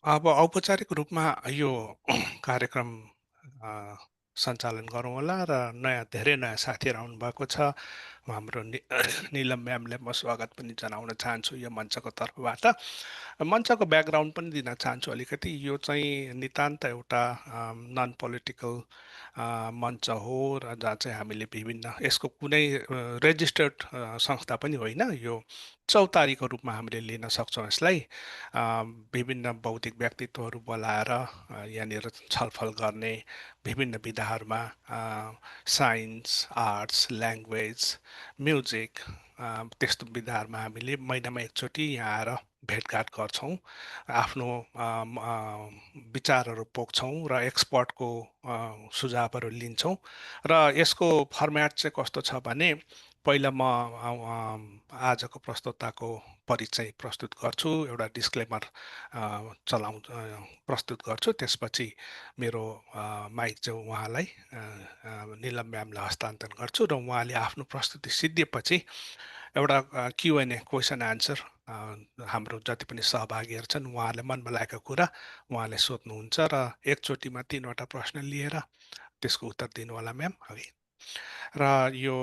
अब औपचारिक रूपमा यो कार्यक्रम अ, सञ्चालन गरौँ होला र धेरै नयाँ साथीहरू आउनुभएको छ। हाम्रो निलम म्यामलाई म स्वागत पनि जनाउन चाहन्छु यो मञ्चको तर्फबाट। मञ्चको ब्याकग्राउन्ड पनि दिन चाहन्छु अलिकति। यो चाहिँ नितान्त एउटा नन पोलिटिकल मञ्च हो र जहाँ चाहिँ हामीले विभिन्न यसको कुनै रेजिस्टर्ड संस्था पनि होइन। यो चौतारीको रूपमा हामीले लिन सक्छौँ यसलाई। विभिन्न बौद्धिक व्यक्तित्वहरू बोलाएर यहाँनिर छलफल गर्ने विभिन्न विधाहरूमा साइन्स, आर्ट्स, ल्याङ्ग्वेज, म्युजिक त्यस्तो विधाहरूमा हामीले महिनामा एकचोटि यहाँ आएर भेटघाट गर्छौँ। आफ्नो विचारहरू पोख्छौँ र एक्सपर्टको सुझावहरू लिन्छौँ। र यसको फर्म्याट चाहिँ कस्तो छ भने पहिला म आजको प्रस्तोताको परिचय प्रस्तुत गर्छु, एउटा डिस्क्लेमर प्रस्तुत गर्छु। त्यसपछि मेरो माइक चाहिँ उहाँलाई निलम म्यामलाई हस्तान्तरण गर्छु र उहाँले आफ्नो प्रस्तुति सिद्धिएपछि एउटा क्युएनए क्वेसन आन्सर हाम्रो जति पनि सहभागीहरू छन् उहाँहरूले मनमा लागेको कुरा उहाँले सोध्नुहुन्छ र एकचोटिमा 3वटा प्रश्न लिएर त्यसको उत्तर दिनु होला म्याम। अघि र यो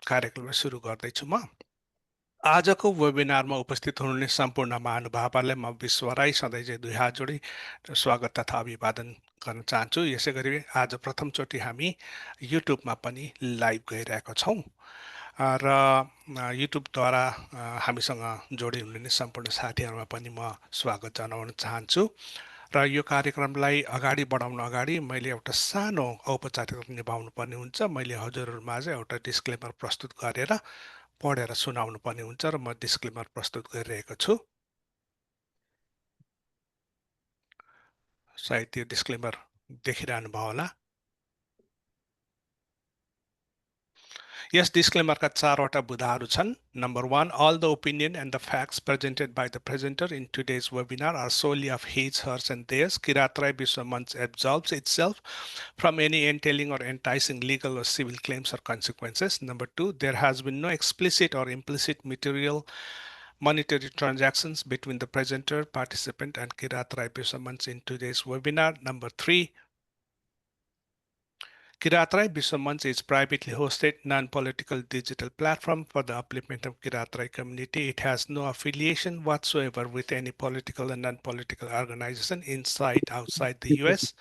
कार्यक्रमलाई सुरु गर्दैछु म। आजको वेबिनारमा उपस्थित हुनुहुने सम्पूर्ण महानुभावहरूलाई म विश्व राई सधैँ चाहिँ दुई हात जोडी स्वागत तथा अभिवादन गर्न चाहन्छु। यसै गरी आज प्रथमचोटि हामी युट्युबमा पनि लाइभ गइरहेका छौँ र युट्युबद्वारा हामीसँग जोडिनु हुने सम्पूर्ण साथीहरूमा पनि म स्वागत जनाउन चाहन्छु। र यो कार्यक्रमलाई अगाडि बढाउन अगाडि मैले एउटा सानो औपचारिकता निभाउनु पर्ने हुन्छ। मैले हजुरहरूमाझ एउटा डिस्क्लेमर प्रस्तुत गरेर पढेर सुनाउनु पर्ने हुन्छ र म डिस्क्लेमर प्रस्तुत गरिरहेको छु। सायद त्यो डिस्क्लेमर देखिरहनु भयो होला। यस डिस्क्लेमरका 4वटा बुँदाहरू छन्। Number 1, all the opinion and the facts presented by the presenter in today's webinar are solely of his, hers and theirs. Kirat Rai Vishwa Manch absolves itself from any entailing or enticing legal or civil claims or consequences. Number 2, there has been no explicit or implicit material monetary transactions between the presenter, participant, and Kirat Rai Vishwa Manch in today's webinar. Number 3, Kirat Rai Vishwa Manch is privately hosted non-political digital platform for the upliftment of Kirat Rai community. It has no affiliation whatsoever with any political and non-political organization inside, outside the US.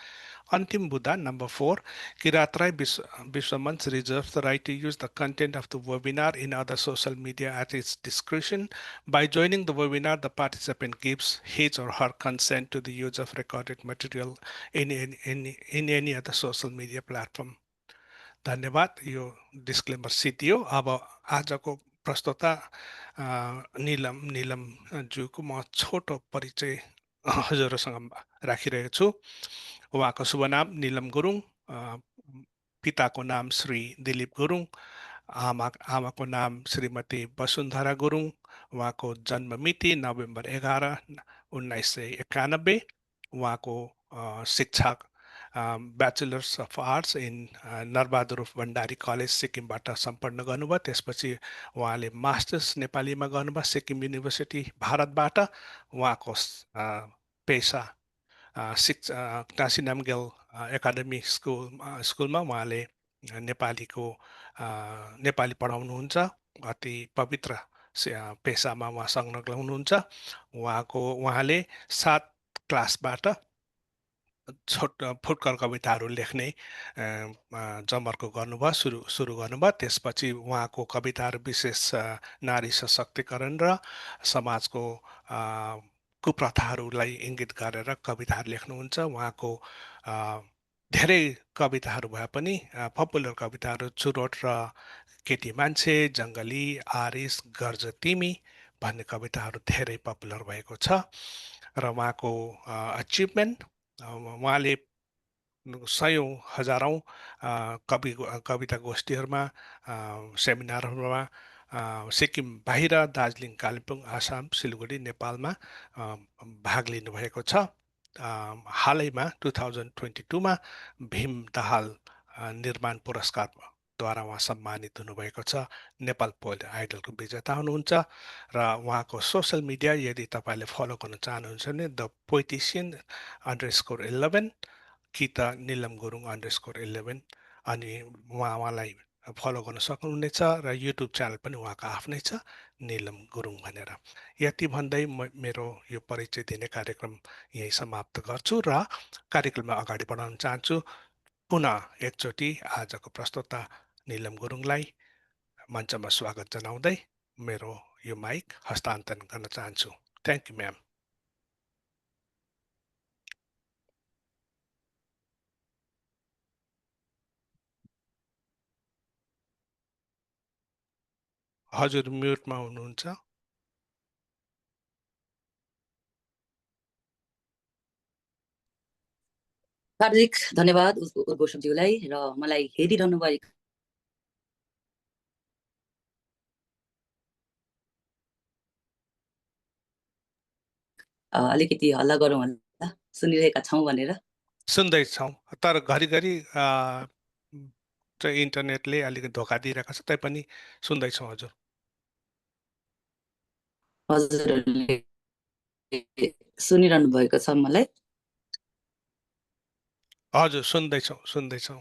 Antim Buddha, number 4, Kirat Rai Vishwa Manch reserves the right to use the content of the webinar in other social media at its discretion. By joining the webinar, the participant gives his or her consent to the use of recorded material in any other social media platform. धन्यवाद। यो disclaimer सिद्धियो। अब आजको प्रस्तोता निलम ज्यूको म छोटो परिचय हजुरसँग राखिरहेको छु। उहाँको शुभ नाम निलम गुरुङ, पिताको नाम श्री दिलीप गुरुङ, आमाको नाम श्रीमती वसुन्धरा गुरुङ। उहाँको जन्म मिति नोभेम्बर 11, 1991। उहाँको शिक्षा bachelors of arts in Narbahadur Bhandari college सिक्किमबाट सम्पन्न गर्नुभयो। त्यसपछि उहाँले मास्टर्स नेपालीमा गर्नुभयो सिक्किम युनिभर्सिटी भारतबाट। उहाँको पेसा शिक्षा टाँसी नामग्याल एकाडेमी स्कुलमा उहाँले नेपाली पढाउनुहुन्छ। अति पवित्र पेसामा उहाँ संलग्न हुनुहुन्छ। उहाँले 7 क्लासबाट फुटकर कविताहरू लेख्ने जमर्को गर्नुभयो, सुरु गर्नुभयो। त्यसपछि उहाँको कविताहरू विशेष नारी सशक्तिकरण र समाजको कुप्रथाहरूलाई इङ्गित गरेर कविताहरू लेख्नुहुन्छ। उहाँको धेरै कविताहरू भए पनि पपुलर कविताहरू चुरोट र केटी मान्छे, जङ्गली, आरिस, गर्ज तिमी भन्ने कविताहरू धेरै पपुलर भएको छ। र उहाँको अचिभमेन्ट, उहाँले सयौँ हजारौँ कविता गोष्ठीहरूमा, सेमिनारहरूमा सिक्किम बाहिर दार्जिलिङ, कालिम्पोङ, आसाम, सिलगढी, नेपालमा भाग लिनुभएको छ। हालैमा 2022मा भीम दाहाल निर्माण पुरस्कार द्वारा उहाँ सम्मानित हुनुभएको छ। नेपाल आइडलको विजेता हुनुहुन्छ र उहाँको सोसियल मिडिया यदि तपाईँले फलो गर्न चाहनुहुन्छ भने द पोइटिसियन_11 कि त निलम गुरुङ _11 अनि उहाँलाई फलो गर्न सक्नुहुनेछ र युट्युब च्यानल पनि उहाँको आफ्नै छ निलम गुरुङ भनेर। यति भन्दै मेरो यो परिचय दिने कार्यक्रम यही समाप्त गर्छु र कार्यक्रममा अगाडि बढाउन चाहन्छु। पुनः एकचोटि आजको प्रस्तोता निलम गुरुङलाई मञ्चमा स्वागत जनाउँदै मेरो यो माइक हस्तान्तरण गर्न चाहन्छु। Thank you ma'am. हजुर म्युटमा हुनुहुन्छ। हार्दिक धन्यवाद उद्घोषकज्यूलाई र मलाई हेरिरहनु भएको अलिकति हल्ला गरौँ होला सुनिरहेका छौँ भनेर। सुन्दैछौँ तर घरिघरि इन्टरनेटले अलिकति धोका दिइरहेको छ तैपनि सुन्दैछौँ हजुर। हजुरहरूले सुनिरहनु भएको छ मलाई? हजुर सुन्दैछौँ।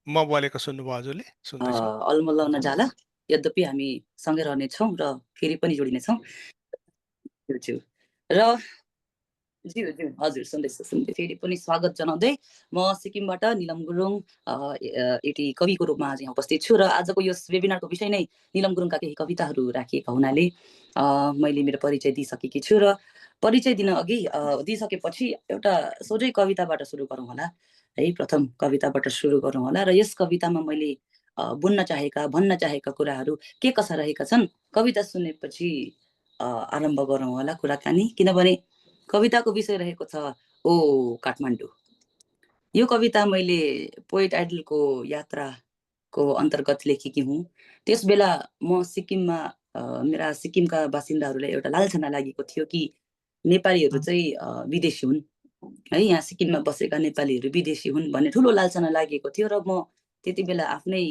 म बोलेको सुन्नुभयो हजुरले? सुन्दैछौँ। अलमल्ल नजाला, यद्यपि हामी सँगै रहनेछौँ र फेरि पनि जोडिनेछौँ। र हजुर सुन्दैछु। फेरि पनि स्वागत जनाउँदै म सिक्किमबाट निलम गुरुङ एउटी कविको रूपमा आज यहाँ उपस्थित छु र आजको यो वेबिनारको विषय नै निलम गुरुङका केही कविताहरू राखिएका हुनाले मैले मेरो परिचय दिइसकेकी छु र परिचय दिन अघि दिइसकेपछि एउटा सोझै कविताबाट सुरु गरौँ होला है। प्रथम कविताबाट सुरु गरौँ होला र यस कवितामा मैले भन्न चाहेका कुराहरू के कसा रहेका छन् कविता सुनेपछि आरम्भ गरौँ होला कुराकानी। किनभने कविताको विषय रहेको छ ओ काठमाडौँ। यो कविता मैले पोइट आइडलको यात्राको अन्तर्गत लेखेकी हुँ। त्यस बेला म सिक्किममा मेरा सिक्किमका बासिन्दाहरूलाई एउटा लालछना लागेको थियो कि नेपालीहरू चाहिँ विदेशी हुन् है, यहाँ सिक्किममा बसेका नेपालीहरू विदेशी हुन् भन्ने ठुलो लालछना लागेको थियो। र म त्यति बेला आफ्नै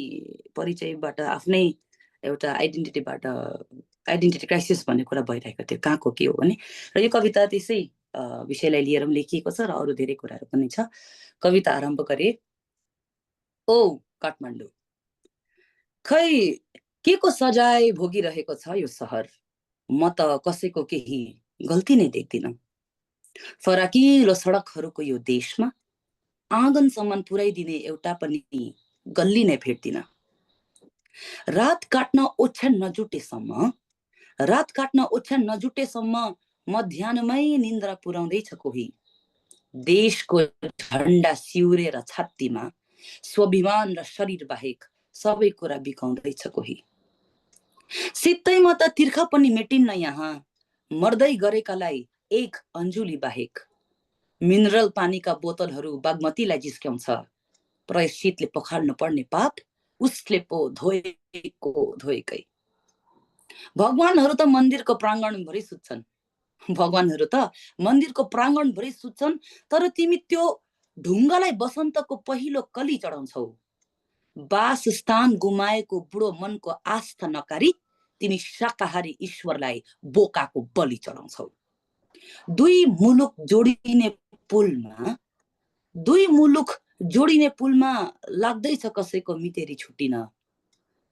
परिचयबाट आफ्नै एउटा आइडेन्टिटी क्राइसिस भन्ने कुरा भइरहेको थियो, कहाँको के हो भने। र यो कविता त्यसै विषयलाई लिएर पनि लेखिएको छ र अरू धेरै कुराहरू पनि छ। कविता आरम्भ गरे। ओ काठमाडौँ, खै के को सजाय भोगिरहेको छ यो सहर, म त कसैको केही गल्ती नै देख्दिन। फराकिलो सडकहरूको यो देशमा आँगनसम्म पुर्याइदिने एउटा पनि गल्ली नै भेट्दिन। रात काट्न नजुटेसम्म मध्याह्नमै निन्द्रा पुर्याउँदैछ कोही। देशको झन्डा सिउरेर छातीमा स्वाभिमान र शरीर बाहेक सबै कुरा बिकाउँदैछ कोही। सित्तैमा त तिर्खा पनि मेटिन्न यहाँ, मर्दै गरेकालाई एक अन्जुली बाहेक। मिनरल पानीका बोतलहरू बागमतीलाई जिस्क्याउँछ, प्रायश्चितले पखाल्नु पर्ने पाप उसले पो धोएकै। भगवानहरू त मन्दिरको प्राङ्गणभरि सुत्छन्, तर तिमी त्यो ढुङ्गालाई बसन्तको पहिलो कली चढाउँछौ। वासस्थान गुमाएको बुढो मनको आस्था नकारी तिमी शाकाहारी ईश्वरलाई बोकाको बलि चढाउँछौ। दुई मुलुक जोडिने पुलमा लाग्दैछ कसैको मितेरी छुट्टिन।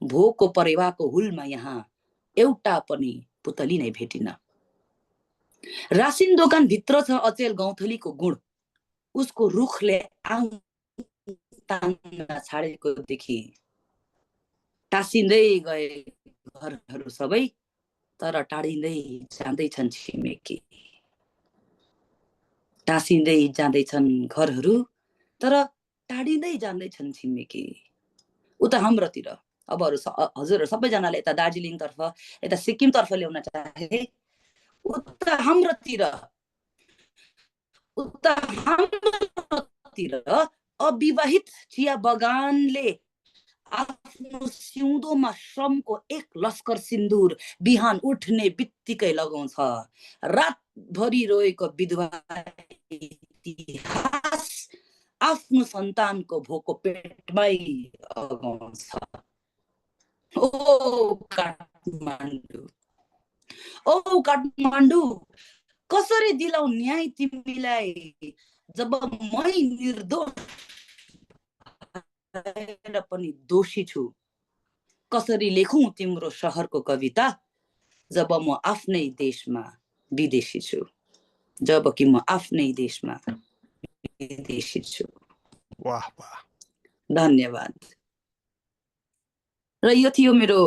भोको परेवाको हुलमा यहाँ एउटा पनि पुतली नै भेटिन। रासिन दोकान भित्र छ अचेल गौँथलीको गुण, उसको रुखले आङ तान्न छाडेको देखि। टाँसिँदै गए घरहरू सबै, तर टाढिँदै जाँदैछन् छिमेकी। टाँसिँदै जाँदैछन् घरहरू, तर टाढिँदै जाँदैछन् छिमेकी। उता हाम्रोतिर अब हजुरहरू सबैजनाले यता दार्जिलिङतर्फ यता सिक्किमतर्फ ल्याउन चाहे। उता हाम्रोतिर अविवाहित चिया बगानले आफ्नो सिउँदोमा श्रमको एक लस्कर सिन्दुर बिहान उठ्ने बित्तिकै लगाउँछ। रातभरि रोएको विधवा इतिहास आफ्नो सन्तानको भोको पेटमै अगाउँछ। ओ काठमाडौँ, ओ काठमाडौँ, कसरी दिलाउ न्याय तिमीलाई जब मै निर्दोष पनि दोषी छु। कसरी लेखौं तिम्रो शहरको कविता जब म आफ्नै देशमा विदेशी छु। जबकि म आफ्नै देशमा विदेशी छु। वाह वाह। धन्यवाद। र यो थियो मेरो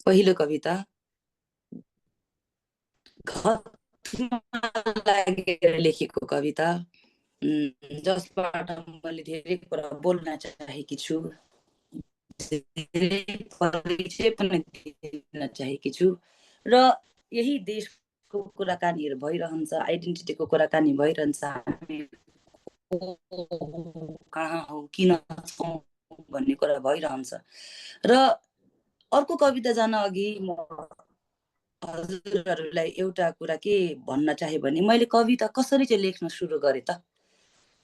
पहिलो कविता। लागेर लेखेको कविता, जसबाट मैले धेरै कुरा बोल्न चाहेकी छु, धेरै परिचय पनि दिन चाहेकी छु। र यही देशको कुराकानीहरू भइरहन्छ, आइडेन्टिटीको कुराकानी भइरहन्छ, हामी कहाँ हौ, किन छौँ भन्ने कुरा भइरहन्छ। र अर्को कविता जान अघि म हजुरहरूलाई एउटा कुरा के भन्न चाहे भने, मैले कविता कसरी चाहिँ लेख्न सुरु गरेँ त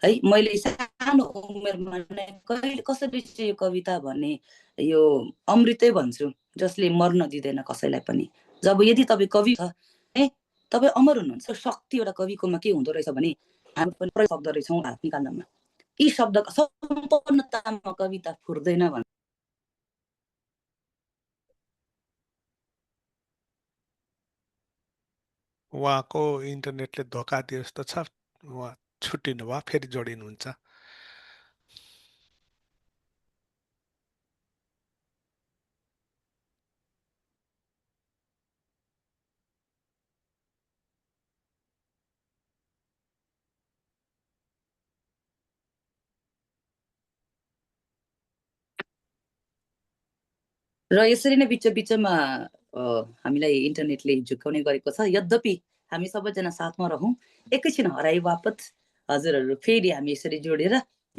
है। मैले सानो उमेरमा नै कसरी चाहिँ यो कविता भन्ने यो अमृतै भन्छु, जसले मर्न दिँदैन कसैलाई पनि। जब यदि तपाईँ कवि छ है, तपाईँ अमर हुनुहुन्छ। शक्ति एउटा कविकोमा के हुँदो रहेछ भने, हामी पनि प्रयोग सक्दो रहेछौँ हात निकाल्नमा। यी शब्दको सम्पूर्णतामा कविता फुर्दैन भन्छ। उहाँको इन्टरनेटले धोका दिए जस्तो छ, उहाँ छुट्टिनु भयो, फेरि जोडिनुहुन्छ। र यसरी नै बिचमा हामीलाई इन्टरनेटले झुक्काउने गरेको छ। यद्यपि हामी सबैजना साथमा रहौँ, एकैछिन हराई वापत हजुरहरू फेरि हामी यसरी जोडेर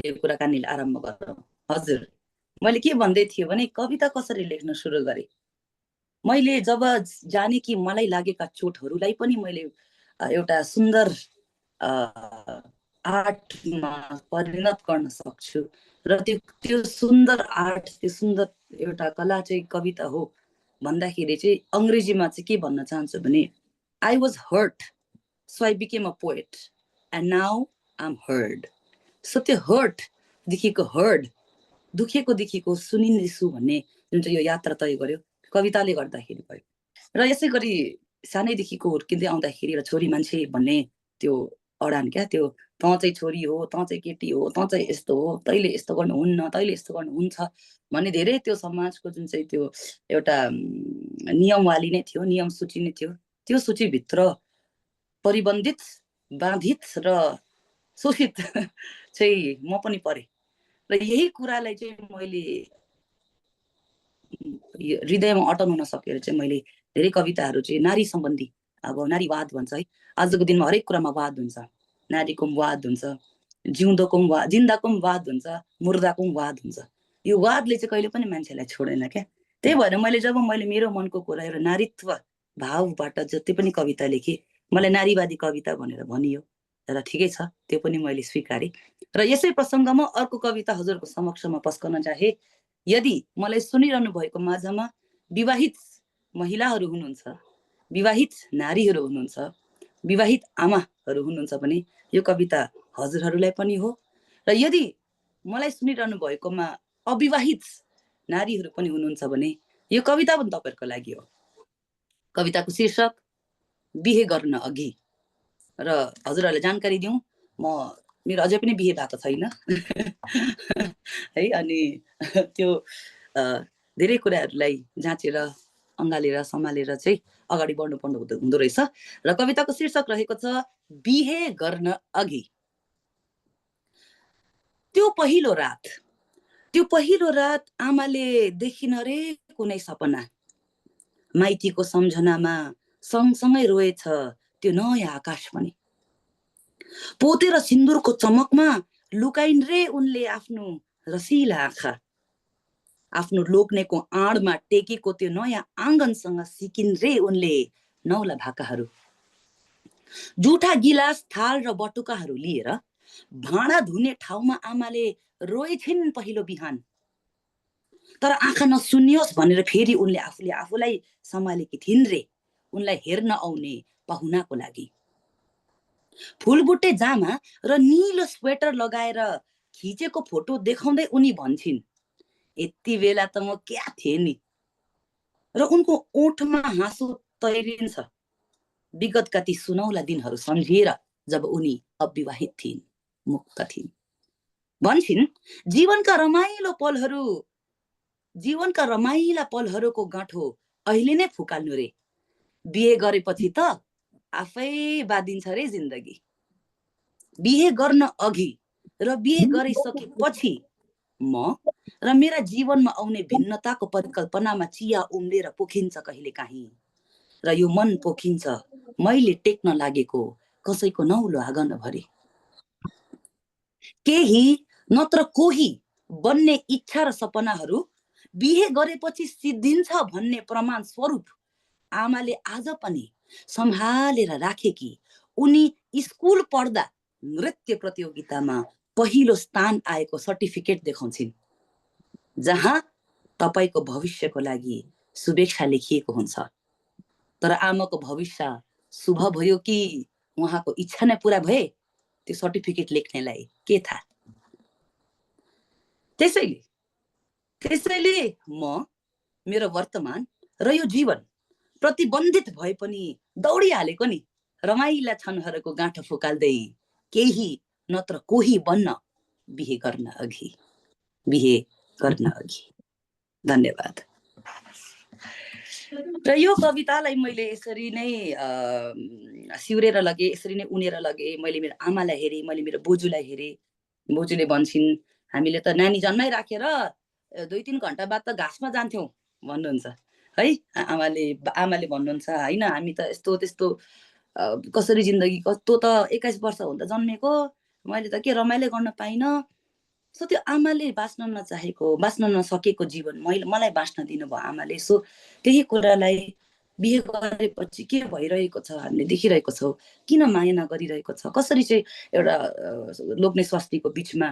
यो कुराकानीलाई आरम्भ गरौँ। हजुर, मैले के भन्दै थिएँ भने कविता कसरी लेख्न सुरु गरेँ। मैले जब जाने कि मलाई लागेका चोटहरूलाई पनि मैले एउटा सुन्दर आर्टमा परिणत गर्न सक्छु, र त्यो सुन्दर आर्ट, त्यो सुन्दर एउटा कला चाहिँ कविता हो भन्दाखेरि चाहिँ अङ्ग्रेजीमा चाहिँ के भन्न चाहन्छु भने, I was hurt so I became a poet and now I am heard. So त्यो हर्टदेखिको हर्ड, दुखेको सुनिँदैछु भन्ने जुन चाहिँ यो यात्रा तय गर्यो कविताले गर्दाखेरि भयो। र यसै गरी सानैदेखिको हुर्किँदै आउँदाखेरि एउटा छोरी मान्छे भन्ने त्यो अडान क्या, त्यो तँ चाहिँ छोरी हो, तँ चाहिँ केटी हो, तँ चाहिँ यस्तो हो, तैँले यस्तो गर्नुहुन्न, तैँले यस्तो गर्नुहुन्छ भन्ने धेरै त्यो समाजको जुन चाहिँ त्यो एउटा नियमवाली नै थियो, नियम सूची नै थियो। त्यो सूचीभित्र परिबन्धित, बाधित र शोषित चाहिँ म पनि परेँ। र यही कुरालाई चाहिँ मैले हृदयमा अटाउन नसकेर चाहिँ मैले धेरै कविताहरू चाहिँ नारी सम्बन्धी, अब नारीवाद भन्छ है, आजको दिनमा हरेक कुरामा वाद हुन्छ। नारीको पनि वाद हुन्छ, जिउँदोको पनि वाद, जिन्दाको पनि वाद हुन्छ, मुर्दाको पनि वाद हुन्छ। यो वादले चाहिँ कहिले पनि मान्छेलाई छोडेन क्या। त्यही भएर जब मैले मेरो मनको कुरा एउटा नारीत्व भावबाट जति पनि कविता लेखेँ, मलाई नारीवादी कविता भनेर भनियो। र ठिकै छ, त्यो पनि मैले स्वीकारेँ। र यसै प्रसङ्गमा अर्को कविता हजुरको समक्षमा पस्कन चाहे। यदि मलाई सुनिरहनु भएको माझमा विवाहित महिलाहरू हुनुहुन्छ, विवाहित नारीहरू हुनुहुन्छ, विवाहित आमाहरू हुनुहुन्छ भने यो कविता हजुरहरूलाई पनि हो। र यदि मलाई सुनिरहनु भएकोमा अविवाहित नारीहरू पनि हुनुहुन्छ भने यो कविता पनि तपाईँहरूको लागि हो। कविताको शीर्षक बिहे गर्न अघि। र हजुरहरूलाई जानकारी दिउँ, मेरो अझै पनि बिहे भएको छैन है। अनि त्यो धेरै कुराहरूलाई जाँचेर अँगालेर सम्हालेर चाहिँ अगाडि बढ्नुपर्ने हुँदो रहेछ। र कविताको शीर्षक रहेको छ बिहे गर्न अघि। त्यो पहिलो रात आमाले देखिन रे कुनै सपना, माइतीको सम्झनामा सँगसँगै रोएछ त्यो नयाँ आकाश पनि। पोते र सिन्दुरको चमकमा लुकाइन् रे उनले आफ्नो रसिला आँखा, आफ्नो लोग्नेको आडमा टेकेको त्यो नयाँ आँगनसँग सिकिन् रे उनले नौला भाकाहरू। जुठा गिलास, थाल र बटुकाहरू लिएर भाँडा धुने ठाउँमा आमाले रोएछिन् पहिलो बिहान, तर आँखा नसुनियोस् भनेर फेरि उनले आफूले आफूलाई सम्हालेकी थिइन् रे, उनलाई हेर्न आउने पाहुनाको लागि। फुलबुट्टे जामा र निलो स्वेटर लगाएर खिचेको फोटो देखाउँदै उनी भन्छन्, यति बेला त म क्या थिएँ नि। र उनको ओठमा हाँसो तैरिन्छ विगतका ती सुनौला दिनहरू सम्झिएर, जब उनी अविवाहित थिइन्, मुक्त थिइन्। भन्छन्, जीवनका रमाइला पलहरूको गाँठो अहिले नै फुकाल्नु रे, बिहे गरेपछि त आफै बादिन्छ रे जिन्दगी। बिहे गर्न अघि र बिहे गरिसकेपछि म र मेरा जीवनमा आउने भिन्नताको परिकल्पनामा चिया उम्लेर पोखिन्छ कहिलेकाहीँ, र यो मन पोखिन्छ मैले टेक्न लागेको कसैको नौलो आँगनभरि। केही नत्र कोही बन्ने इच्छा र सपनाहरू बिहे गरेपछि सिद्धिन्छ भन्ने प्रमाण स्वरूप आमाले आज पनि सम्हालेर राखेकी उनी स्कुल पढ्दा नृत्य प्रतियोगितामा पहिलो स्थान आएको सर्टिफिकेट देखाउँछिन्, जहाँ तपाईको भविष्यको लागि शुभेच्छा लेखिएको हुन्छ। तर आमाको भविष्य शुभ भयो कि उहाँको इच्छा नै पूरा भए, त्यो सर्टिफिकेट लेख्नेलाई के थाहा। त्यसैले म मेरो वर्तमान र यो जीवन प्रतिबन्धित भए पनि दौडिहालेको नि, रमाइला क्षणहरूको गाँठो फुकाल्दै केही नत्र कोही बन्न बिहे गर्न अघि। धन्यवाद। र यो कवितालाई मैले यसरी नै सिउरेर लगे, यसरी नै उनेर लगे। मैले मेरो आमालाई हेरेँ, मैले मेरो बोजूलाई हेरेँ। बोजूले भन्छन्, हामीले त नानी जन्माइराखेर 2-3 घण्टा बाद त घाँसमा जान्थ्यौँ भन्नुहुन्छ है। आमाले भन्नुहुन्छ, होइन हामी त यस्तो त्यस्तो कसरी जिन्दगी, तँ त 21 वर्ष हुँदा जन्मेको, मैले त के रमाइलो गर्न पाइनँ। सो त्यो आमाले बाँच्न नसकेको जीवन मलाई बाँच्न दिनुभयो आमाले। सो त्यही कुरालाई बिहे गरेपछि के भइरहेको छ हामीले देखिरहेको छौँ, किन माया नगरिरहेको छ, कसरी चाहिँ एउटा लोग्ने स्वास्नीको बिचमा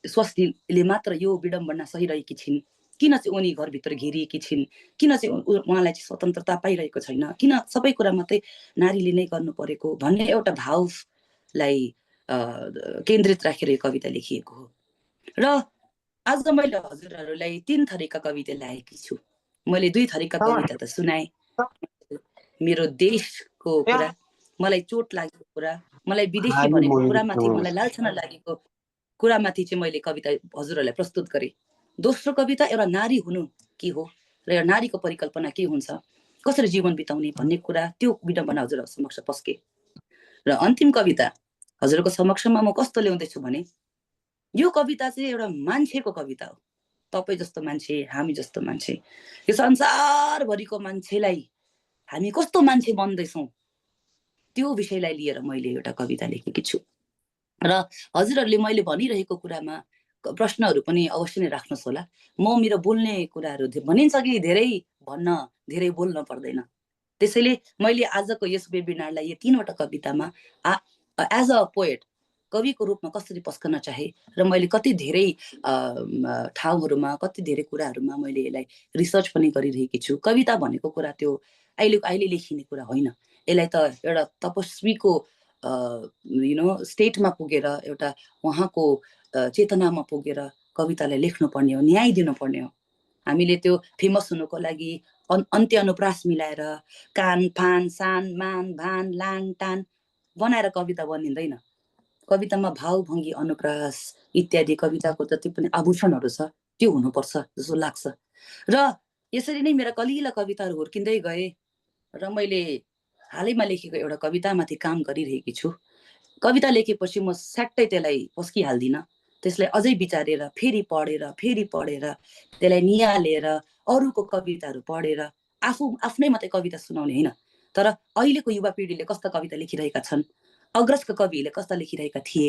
स्वास्नीले मात्र यो विडम्बना सहिरहेकी छिन्, किन चाहिँ उनी घरभित्र घेरिएकी छिन्, किन चाहिँ उहाँलाई चाहिँ स्वतन्त्रता पाइरहेको छैन, किन सबै कुरा मात्रै नारीले नै गर्नु परेको भन्ने एउटा भावलाई केन्द्रित राखेर यो कविता लेखिएको हो। र आज मैले हजुरहरूलाई 3 थरीका कविता ल्याएकी छु। मैले 2 थरीका कविता त सुनाएँ, मेरो देशको कुरा, मलाई चोट लागेको कुरा, मलाई विदेशी भनेको कुरामाथि मलाई लालछना लागेको कुरामाथि चाहिँ मैले कविता हजुरहरूलाई प्रस्तुत गरेँ। दोस्रो कविता एउटा नारी हुनु के हो र एउटा नारीको परिकल्पना के हुन्छ, कसरी जीवन बिताउने भन्ने कुरा, त्यो विडम्बना हजुरहरूको समक्ष पस्के। र अन्तिम कविता हजुरको समक्षमा म कस्तो ल्याउँदैछु भने, यो कविता चाहिँ एउटा मान्छेको कविता हो। तपाईँ जस्तो मान्छे, हामी जस्तो मान्छे, यो संसारभरिको मान्छेलाई हामी कस्तो मान्छे बन्दैछौँ त्यो विषयलाई लिएर मैले एउटा कविता लेखेकी छु। र हजुरहरूले मैले भनिरहेको कुरामा प्रश्नहरू पनि अवश्य नै राख्नुहोस् होला। म मेरो बोल्ने कुराहरू भनिन्छ कि धेरै बोल्न पर्दैन। त्यसैले मैले आजको यस वेबिनारलाई यो 3वटा कवितामा एज अ पोएट, कविको रूपमा कसरी पस्कन चाहे र मैले कति धेरै ठाउँहरूमा, कति धेरै कुराहरूमा मैले यसलाई रिसर्च पनि गरिरहेकी छु। कविता भनेको कुरा त्यो अहिले लेखिने कुरा होइन। यसलाई त एउटा तपस्वीको स्टेटमा पुगेर, एउटा उहाँको चेतनामा पुगेर कवितालाई लेख्नुपर्ने हो, न्याय दिनुपर्ने हो। हामीले त्यो फेमस हुनुको लागि अन्त्य अनुप्रास मिलाएर कान फान सान मान भान लान टान बनाएर कविता बनिँदैन। कवितामा भाव भङ्गी अनुप्रास इत्यादि कविताको जति पनि आभूषणहरू छ त्यो हुनुपर्छ जस्तो लाग्छ। र यसरी नै मेरा कलिला कविताहरू हुर्किँदै गए र मैले हालैमा लेखेको एउटा कवितामाथि काम गरिरहेकी छु। कविता लेखेपछि म स्याट्टै त्यसलाई पस्किहाल्दिनँ, त्यसलाई अझै विचारेर फेरि पढेर त्यसलाई निहालेर अरूको कविताहरू पढेर आफ्नै मात्रै कविता सुनाउने होइन, तर अहिलेको युवा पिँढीले कस्ता कविता लेखिरहेका छन्, अग्रजका कविहरूले कस्ता लेखिरहेका थिए,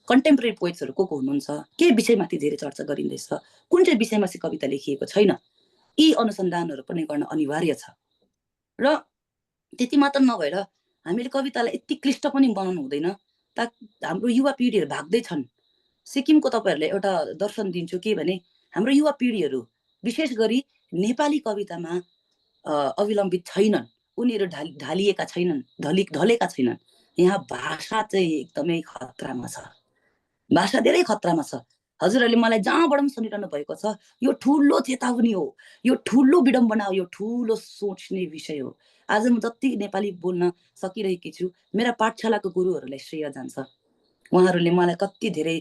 कन्टेम्पोरेरी पोइट्सहरू को हुनुहुन्छ, के विषयमाथि धेरै चर्चा गरिँदैछ, कुन चाहिँ विषयमा चाहिँ कविता लेखिएको छैन, यी अनुसन्धानहरू पनि गर्न अनिवार्य छ। र त्यति मात्र नभएर हामीले कवितालाई यति क्लिष्ट पनि बनाउनु हुँदैन हाम्रो युवा पिँढीहरू भाग्दैछन्। सिक्किमको तपाईँहरूलाई एउटा दर्शन दिन्छु के भने हाम्रो युवा पिँढीहरू विशेष गरी नेपाली कवितामा अवलम्बित छैनन्, उनीहरू ढालिएका छैनन्, ढलेका छैनन्। यहाँ भाषा चाहिँ एकदमै खतरामा छ, भाषा धेरै खतरामा छ। हजुरहरूले मलाई जहाँबाट पनि सुनिरहनु भएको छ, यो ठुलो चेतावनी हो, यो ठुलो विडम्बना हो, यो ठुलो सोच्ने विषय हो। आज म जति नेपाली बोल्न सकिरहेकी छु, मेरा पाठशालाको गुरुहरूलाई श्रेय जान्छ। उहाँहरूले मलाई कति धेरै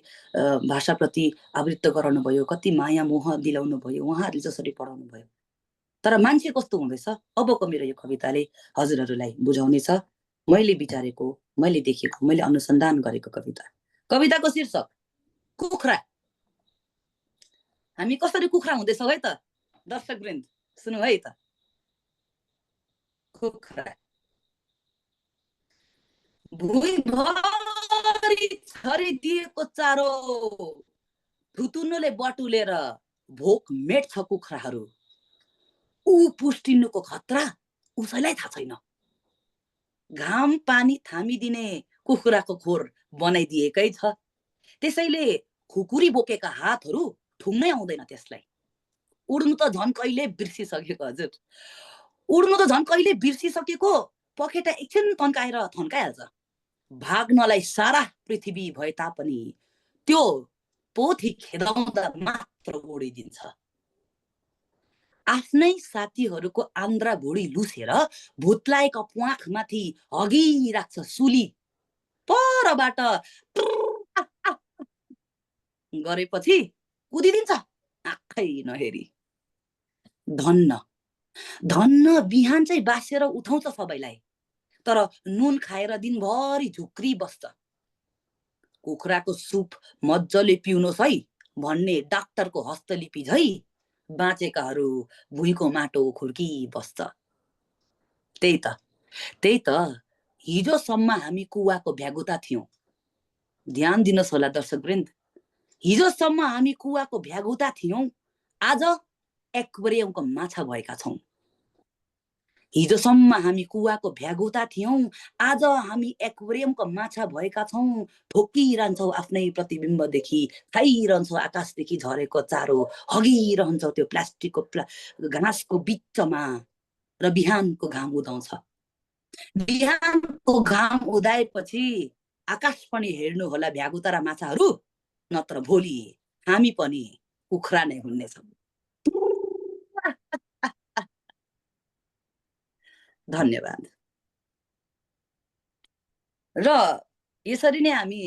भाषाप्रति आवृत्त गराउनु भयो, कति माया मोह दिलाउनु भयो, उहाँहरूले जसरी पढाउनु भयो। तर मान्छे कस्तो हुँदैछ अबको मेरो यो कविताले हजुरहरूलाई बुझाउनेछ। मैले विचारेको, मैले देखेको, मैले अनुसन्धान गरेको कविता। कविताको शीर्षक कुखुरा। हामी कसरी कुखुरा हुँदैछौँ है त दर्शकवृन्द, सुन्नु है त। कुखुरा भुइँभरि छरिदिएको चारो थुतुनुले बटुलेर भोक मेट्छ कुखुराहरू। ऊ पुष्टिनुको खतरा उसैलाई थाहा छैन। घाम पानी थामिदिने कुखुराको खोर बनाइदिएकै छ, त्यसैले खुकुरी बोकेका हातहरू ठुङ्नै आउँदैन त्यसलाई। उड्नु त झन् कहिले बिर्सिसकेको हजुर, उड्नु त झन् कहिले बिर्सिसकेको, पखेटा एकछिन तन्काएर थन्काइहाल्छ। भाग्नलाई सारा पृथ्वी भए तापनि त्यो पोथी खेदाउँदा मात्र उडिदिन्छ। आफ्नै साथीहरूको आन्द्रा भुडी लुसेर भुत्लाएका प्वाखमाथि हगिराख्छ सुली, परबाट गरेपछि कुदिदिन्छ आँखै नहेरी। धन्न धन्न बिहान चाहिँ बासेर उठाउँछ सबैलाई, तर नुन खाएर दिनभरि झुक्री बस्छ। कुखुराको सुप मजाले पिउनुहोस् है भन्ने डाक्टरको हस्तलिपि झै बाँचेकाहरू भुइँको माटो खुर्की बस्छ। त्यही त हिजोसम्म हामी कुवाको भ्यागुता थियौँ। ध्यान दिनुहोस् होला दर्शकवृन्द, हिजोसम्म हामी कुवाको भ्यागुता थियौँ, आज एक्वेरियमको माछा भएका छौँ। हिजोसम्म हामी कुवाको भ्यागुता थियौँ, आज हामी एक्वेरियमको माछा भएका छौँ। ठोकिरहन्छौँ आफ्नै प्रतिबिम्बदेखि, खाइरहन्छौँ आकाशदेखि झरेको चारो, हगिरहन्छौँ त्यो प्लास्टिकको घाँसको बिचमा, र बिहानको घाम उदाउँछ। बिहानको घाम उदाएपछि आकाश पनि हेर्नु होला भ्यागुता र माछाहरू, नत्र भोलि हामी पनि कुखुरा नै हुनेछौँ। धन्यवाद। र यसरी नै हामी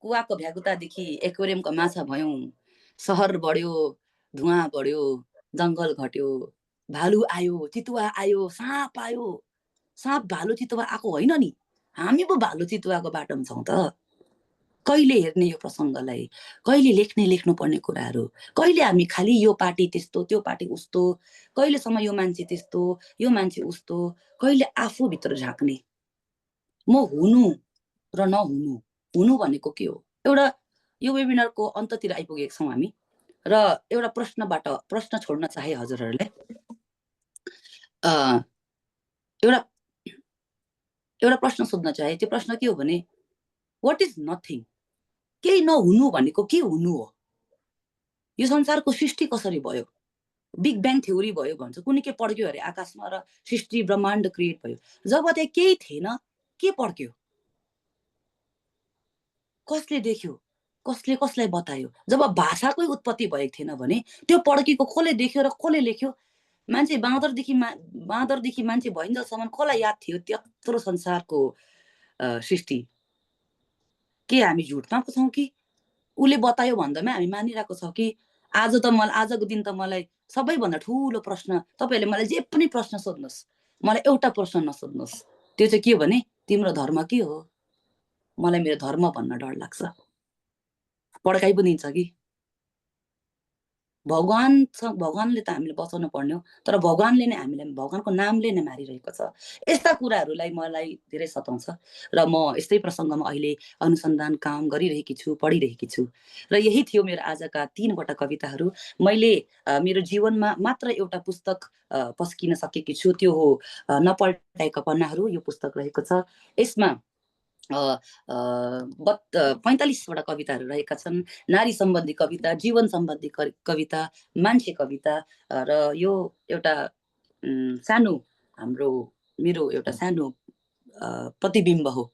कुवाको भ्यागुतादेखि एक्वेरियमको माछा भयौँ। सहर बढ्यो, धुवा बढ्यो, जङ्गल घट्यो, भालु आयो, चितुवा आयो, साँप आयो। साँप भालु चितुवा आएको होइन नि, हामी पो भालु चितुवाको बाटोमा छौँ त। कहिले हेर्ने यो प्रसङ्गलाई, कहिले लेख्नुपर्ने कुराहरू, कहिले हामी खालि यो पार्टी त्यस्तो, त्यो पार्टी उस्तो, कहिलेसम्म यो मान्छे त्यस्तो, यो मान्छे उस्तो, कहिले आफूभित्र झाँक्ने। म हुनु र नहुनु, हुनु भनेको के हो? एउटा यो वेबिनारको अन्ततिर आइपुगेका छौँ हामी, र एउटा प्रश्न छोड्न चाहे हजुरहरूले। एउटा प्रश्न सोध्न चाहे, त्यो प्रश्न के हो भने व्हाट इज नथिङ? केही नहुनु भनेको के हुनु हो? यो संसारको सृष्टि कसरी भयो? बिग ब्याङ थ्योरी भयो भन्छ, कुनै के पड्क्यो अरे आकाशमा र सृष्टि ब्रह्माण्ड क्रिएट भयो। जब त्यहाँ केही थिएन, के पड्क्यो? कसले देख्यो? कसले कसलाई बतायो? जब भाषाकै उत्पत्ति भएको थिएन भने त्यो पड्केको कसले देख्यो र कसले लेख्यो? मान्छे बाँदरदेखि मान्छे भइन्जेलसम्म कसलाई याद थियो त्यत्रो संसारको सृष्टि? के हामी झुटमा पो छौँ कि उसले बतायो भन्दामै हामी मानिरहेको छौँ कि? आजको दिन त मलाई सबैभन्दा ठुलो प्रश्न, तपाईँहरूले मलाई जे पनि प्रश्न सोध्नुहोस्, मलाई एउटा प्रश्न नसोध्नुहोस्। त्यो चाहिँ के भने तिम्रो धर्म के हो? मलाई मेरो धर्म भन्न डर लाग्छ। पड्काइ पनि दिन्छ कि भगवानले त हामीले बचाउनु पर्ने हो, तर भगवानले नै हामीलाई भगवानको नामले नै मारिरहेको छ। यस्ता कुराहरूलाई मलाई धेरै सताउँछ र म यस्तै प्रसङ्गमा अहिले अनुसन्धान काम गरिरहेकी छु, पढिरहेकी छु। र यही थियो मेरो आजका 3वटा कविताहरू। मैले मेरो जीवनमा मात्र एउटा पुस्तक पस्किन सकेकी छु, त्यो हो नपल्टाएका पन्नाहरू। यो पुस्तक रहेको छ। यसमा 45वटा कविताहरू रहेका छन्। नारी सम्बन्धी कविता, जीवन सम्बन्धी कविता, मान्छे कविता, र यो एउटा सानो मेरो एउटा सानो प्रतिबिम्ब हो।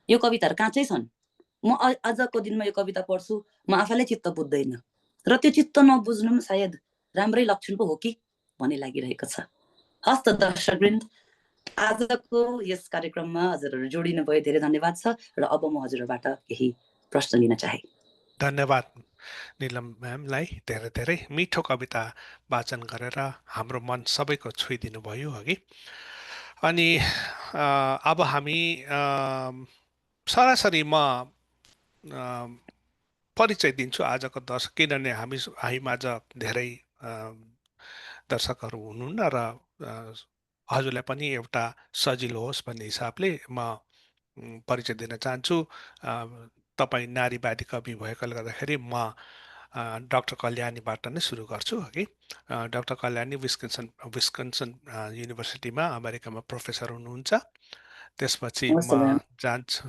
यो कविताहरू काँचै छन्। म आजको दिनमा यो कविता पढ्छु, म आफैलाई चित्त बुझ्दैन, र त्यो चित्त नबुझ्नु पनि सायद राम्रै लक्षण पो हो कि भन्ने लागिरहेको छ। हस् त दर्शकवृन्द, आजको यस कार्यक्रममा हजुरहरू जोडिनु भयो, धेरै धन्यवाद छ। र अब म हजुरहरूबाट केही प्रश्न लिन चाहे। धन्यवाद निलम म्यामलाई, धेरै धेरै मिठो कविता वाचन गरेर हाम्रो मन सबैको छोइदिनु भयो अघि। अनि अब हामी सरासरी म परिचय दिन्छु आजको दर्शक, किनभने हामीमाझ धेरै दर्शकहरू हुनुहुन्न र हजुरलाई पनि एउटा सजिलो होस् भन्ने हिसाबले म परिचय दिन चाहन्छु। तपाईँ नारीवादी कवि भएकोले गर्दाखेरि म डाक्टर कल्याणीबाट नै सुरु गर्छु है। डाक्टर कल्याणी विस्कन्सन युनिभर्सिटीमा अमेरिकामा प्रोफेसर हुनुहुन्छ। त्यसपछि म जान्छु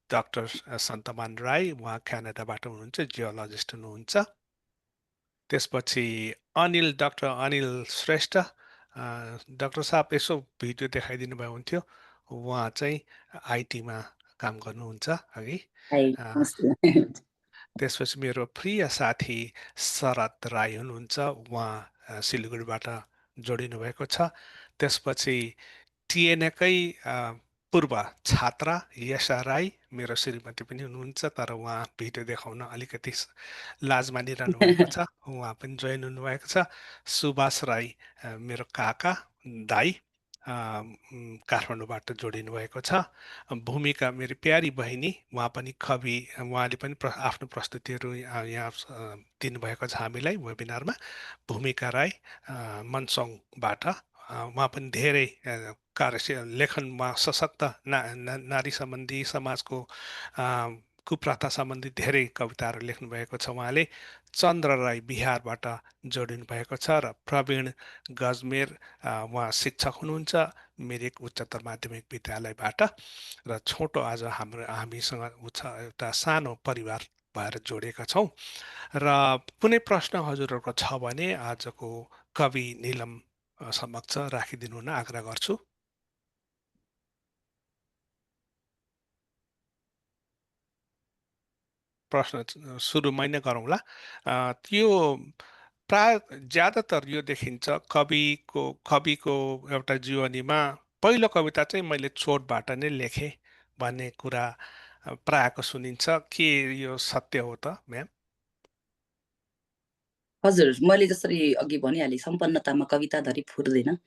डाक्टर सन्तमान राई, उहाँ क्यानाडाबाट हुनुहुन्छ, जियोलजिस्ट हुनुहुन्छ। त्यसपछि डाक्टर अनिल श्रेष्ठ, डाक्टर साहब यसो भिडियो देखाइदिनु भयो हुन्थ्यो, उहाँ चाहिँ आइटीमा काम गर्नुहुन्छ है। त्यसपछि मेरो प्रिय साथी शरद राई हुनुहुन्छ, उहाँ सिलगढीबाट जोडिनु भएको छ। त्यसपछि टिएनएकै पूर्व छात्रा यशा राई, मेरो श्रीमती पनि हुनुहुन्छ, तर उहाँ भिडियो देखाउन अलिकति लाज मानिरहनु भएको छ, उहाँ पनि जोइन हुनुभएको छ। सुभाष राई मेरो काका दाई, काठमाडौँबाट जोडिनु भएको छ। भूमिका मेरो प्यारी बहिनी, उहाँ पनि कवि, उहाँले पनि आफ्नो प्रस्तुतिहरू यहाँ दिनुभएको छ हामीलाई वेबिनारमा। भूमिका राई मनसङबाट, उहाँ पनि धेरै लेखनमा सशक्त नारी सम्बन्धी, समाजको कुप्रथा सम्बन्धी धेरै कविताहरू लेख्नुभएको छ उहाँले। चन्द्र राई बिहारबाट जोडिनु भएको छ। र प्रवीण गजमेर, उहाँ शिक्षक हुनुहुन्छ मिरिक उच्चतर माध्यमिक विद्यालयबाट। र छोटो आज हामीसँग एउटा सानो परिवार भएर जोडिएका छौँ। र कुनै प्रश्न हजुरहरूको छ भने आजको कवि निलम समक्ष राखिदिनु हुन आग्रह गर्छु। प्रश्न सुरुमै नै गरौँला। त्यो प्राय ज्यादातर यो देखिन्छ कविको एउटा जीवनीमा पहिलो कविता चाहिँ मैले चोटबाट नै लेखेँ भन्ने कुरा प्रायको सुनिन्छ। के यो सत्य हो त म्याम? हजुर, मैले जसरी अघि भनिहालेँ, सम्पन्नतामा कविताधरि फुर्दैन,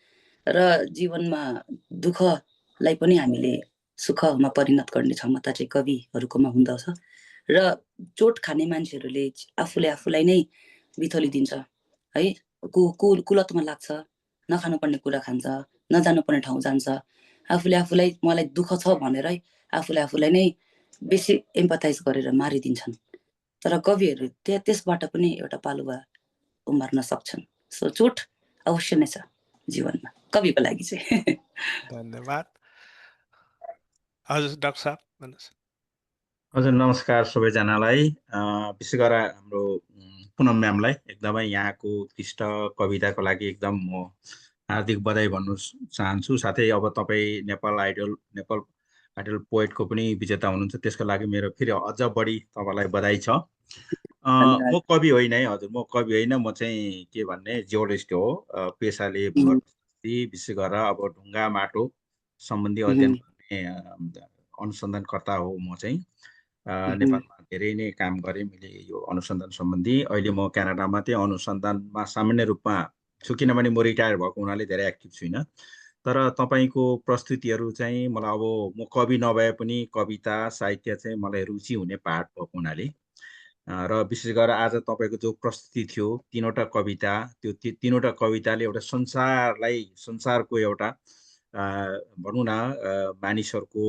र जीवनमा दुःखलाई पनि हामीले सुखमा परिणत गर्ने क्षमता चाहिँ कविहरूकोमा हुँदछ। र चोट खाने मान्छेहरूले आफूलाई नै बिथोलिदिन्छ है, कुलतमा लाग्छ, नखानुपर्ने कुरा खान्छ, नजानुपर्ने ठाउँ जान्छ, आफूलाई मलाई दुःख छ भनेरै आफूलाई नै बेसी एम्पथाइज गरेर मारिदिन्छन्। तर कविहरू त्यसबाट पनि एउटा पालुवा उमार्न सक्छन्। सो चोट अवश्य नै छ जीवनमा कविको लागि चाहिँ। धन्यवाद। हजुर डाक्टर साहब भन्नुहोस्। हजुर नमस्कार सबैजनालाई। विशेष गरेर हाम्रो पुनम म्यामलाई एकदमै यहाँको उत्कृष्ट कविताको लागि एकदम म हार्दिक बधाई भन्नु चाहन्छु। साथै अब तपाईँ नेपाल आइडल पोएटको पनि विजेता हुनुहुन्छ, त्यसको लागि मेरो फेरि अझ बढी तपाईँलाई बधाई छ। म कवि होइन है हजुर, म कवि होइन, म चाहिँ के भन्ने जियोलजिस्ट हो पेसाले। विशेष गरेर अब ढुङ्गा माटो सम्बन्धी अध्ययन गर्ने अनुसन्धानकर्ता हो म चाहिँ। नेपालमा धेरै नै काम गरेँ मैले यो अनुसन्धान सम्बन्धी। अहिले म क्यानाडामा चाहिँ अनुसन्धानमा सामान्य रूपमा छु, किनभने म रिटायर भएको हुनाले धेरै एक्टिभ छुइनँ। तर तपाईँको प्रस्तुतिहरू चाहिँ मलाई, अब म कवि नभए पनि कविता साहित्य चाहिँ मलाई रुचि हुने पाठ भएको हुनाले, र विशेष गरेर आज तपाईँको जो प्रस्तुति थियो तीनवटा कविता, त्यो तीनवटा कविताले एउटा संसारको एउटा भनौँ न मानिसहरूको,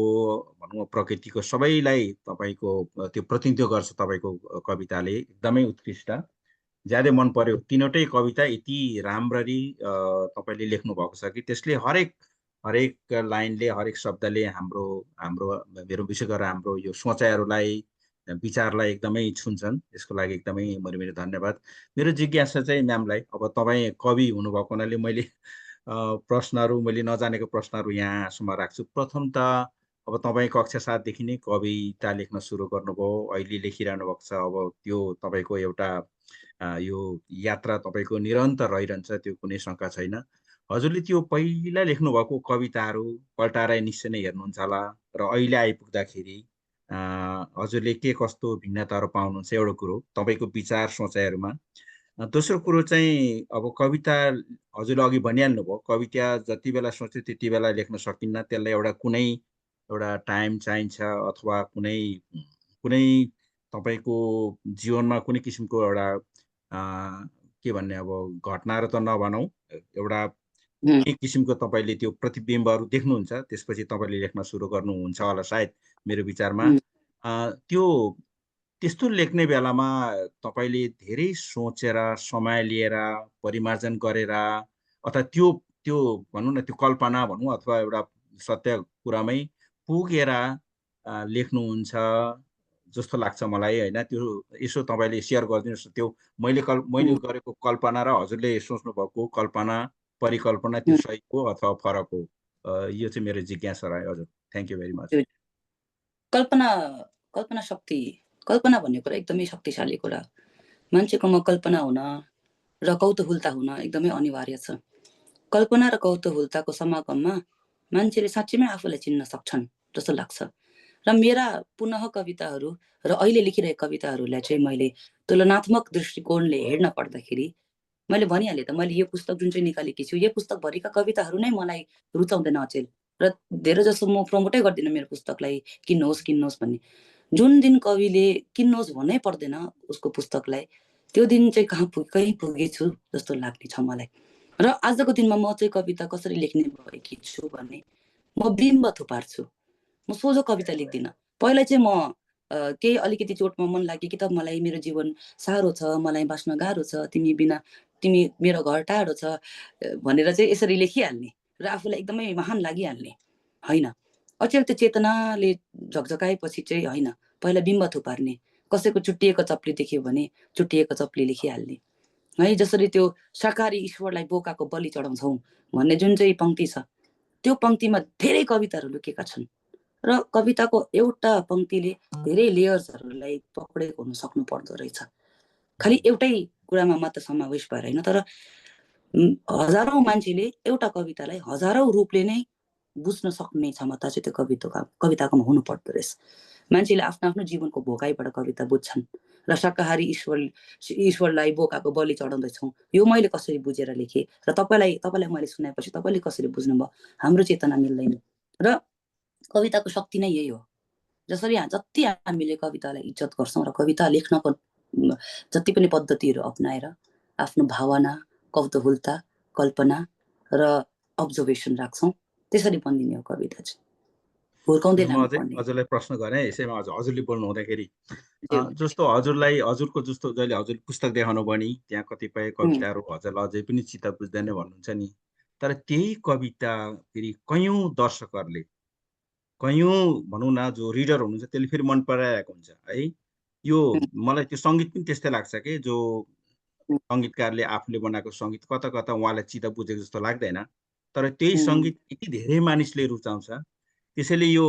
भनौँ प्रकृतिको सबैलाई तपाईँको त्यो प्रतिनिधित्व गर्छ। तपाईँको कविताले एकदमै उत्कृष्ट, ज्यादै मन पर्यो। तीनवटै कविता यति राम्ररी तपाईँले लेख्नु भएको छ कि त्यसले हरेक हरेक लाइनले हरेक शब्दले हाम्रो हाम्रो मेरो विशेष गरेर हाम्रो यो सोचाइहरूलाई विचारलाई एकदमै छुन्छन्। यसको लागि एकदमै मेरो धन्यवाद। मेरो जिज्ञासा चाहिँ म्यामलाई, अब तपाईँ कवि हुनुभएको हुनाले मैले प्रश्नहरू, मैले नजानेको प्रश्नहरू यहाँसम्म राख्छु। प्रथम त अब तपाईँ कक्षा 7देखि नै कविता लेख्न सुरु गर्नुभयो, अहिले लेखिरहनु भएको छ। अब त्यो तपाईँको एउटा यो यात्रा तपाईँको निरन्तर रहिरहन्छ, त्यो कुनै शङ्का छैन। हजुरले त्यो पहिला लेख्नुभएको कविताहरू पल्टाएर निश्चय नै हेर्नुहुन्छ होला र अहिले आइपुग्दाखेरि हजुरले के कस्तो भिन्नताहरू पाउनुहुन्छ, एउटा कुरो तपाईँको विचार सोचाइहरूमा। दोस्रो कुरो चाहिँ अब कविता हजुरले अघि भनिहाल्नुभयो, कविता जति बेला सोच्यो त्यति बेला लेख्न सकिन्न, त्यसलाई एउटा कुनै एउटा टाइम चाहिन्छ अथवा कुनै कुनै तपाईँको जीवनमा कुनै किसिमको एउटा के भन्ने, अब घटनाहरू त नभनौँ, एउटा कुनै किसिमको तपाईँले त्यो प्रतिबिम्बहरू देख्नुहुन्छ, त्यसपछि तपाईँले लेख्न सुरु गर्नुहुन्छ होला सायद मेरो विचारमा। त्यो त्यस्तो लेख्ने बेलामा तपाईँले धेरै सोचेर समय लिएर परिमार्जन गरेर अथवा त्यो त्यो भनौँ न, त्यो कल्पना भनौँ अथवा एउटा सत्य कुरामै पुगेर लेख्नुहुन्छ जस्तो लाग्छ मलाई होइन। त्यो यसो तपाईँले सेयर गरिदिनुहोस्, त्यो मैले गरेको कल्पना र हजुरले सोच्नु भएको कल्पना परिकल्पना त्यो सही हो अथवा फरक हो? यो चाहिँ मेरो जिज्ञासा रह्यो। हजुर, थ्याङ्क यू भेरी मच। कल्पना शक्ति, कल्पना भन्ने कुरा एकदमै शक्तिशाली कुरा। मान्छेकोमा कल्पना हुन र कौतूहलता हुन एकदमै अनिवार्य छ। कल्पना र कौतूहलताको समागममा मान्छेले साँच्चैमै आफूलाई चिन्न सक्छन् जस्तो लाग्छ। र मेरा पुनः कविताहरू र अहिले लेखिरहेका कविताहरूलाई चाहिँ मैले तुलनात्मक दृष्टिकोणले हेर्न पर्दाखेरि मैले भनिहालेँ त, मैले यो पुस्तक जुन चाहिँ निकालेकी छु, यो पुस्तकभरिका कविताहरू नै मलाई रुचाउँदैन अचेल। र धेरै जसो म प्रमोटै गर्दिनँ मेरो पुस्तकलाई, किन्नुहोस् भन्ने। जुन दिन कविले किन्नुहोस् भन्नै पर्दैन उसको पुस्तकलाई, त्यो दिन चाहिँ कहीँ पुगेछु जस्तो लाग्ने छ मलाई। र आजको दिनमा म चाहिँ कविता कसरी लेख्ने भएकी छु भने म बिम्ब थुपार्छु, म सोझो कविता लेख्दिनँ। पहिला चाहिँ म केही अलिकति चोटमा मन लाग्यो कि त मलाई मेरो जीवन साह्रो छ, मलाई बाँच्न गाह्रो छ, तिमी मेरो घर टाढो छ भनेर चाहिँ यसरी लेखिहाल्ने र आफूलाई एकदमै महान लागिहाल्ने होइन। अचेल त्यो चेतनाले झकझकाएपछि चाहिँ होइन, पहिला बिम्ब थुपार्ने, कसैको चुट्टिएको चप्ली देख्यो भने चुट्टिएको चप्ली लेखिहाल्ने है। जसरी त्यो शाकाहारी ईश्वरलाई बोकाको बलि चढाउँछौँ भन्ने जुन चाहिँ पङ्क्ति छ, त्यो पङ्क्तिमा धेरै कविताहरू लुकेका छन्। र कविताको एउटा पङ्क्तिले धेरै लेयर्सहरूलाई पक्रेको हुन सक्नु पर्दो रहेछ। खालि एउटै कुरामा मात्र समावेश भएर होइन, तर हजारौँ मान्छेले एउटा कवितालाई हजारौँ रूपले नै बुझ्न सक्ने क्षमता चाहिँ त्यो कविताकोमा हुनु पर्दो रहेछ। मान्छेले आफ्नो आफ्नो जीवनको भोगाइबाट कविता बुझ्छन् र शाकाहारी ईश्वरलाई बोकाको बलि चढाउँदैछौँ, यो मैले कसरी बुझेर लेखेँ र तपाईँलाई मैले सुनाएपछि तपाईँले कसरी बुझ्नुभयो, हाम्रो चेतना मिल्दैन। र कविताको शक्ति नै यही हो। जसरी जति हामीले कवितालाई इज्जत गर्छौँ र कविता लेख्नको जति पनि पद्धतिहरू अप्नाएर आफ्नो भावना, कौतूहलता, कल्पना र अब्जर्भेसन राख्छौँ, त्यसरी बनिने हो कविता चाहिँ। हुर्काउँदै लानुपर्ने। हजुरलाई प्रश्न गरेँ यसैमा, हजुरले बोल्नु हुँदाखेरि जस्तो हजुरको जस्तो जहिले हजुर पुस्तक देखाउनु भयो नि, त्यहाँ कतिपय कविताहरू हजुरलाई अझै पनि चित्त बुझ्दैन भन्नुहुन्छ नि, तर त्यही कविता फेरि कयौँ दर्शकहरूले, कयौँ भनौँ न जो रिडर हुनुहुन्छ त्यसले फेरि मन पराइरहेको हुन्छ है। यो मलाई त्यो सङ्गीत पनि त्यस्तै लाग्छ कि जो सङ्गीतकारले आफूले बनाएको सङ्गीत कता कता उहाँलाई चित्त बुझेको जस्तो लाग्दैन, तर त्यही सङ्गीत यति धेरै मानिसले रुचाउँछ, त्यसैले यो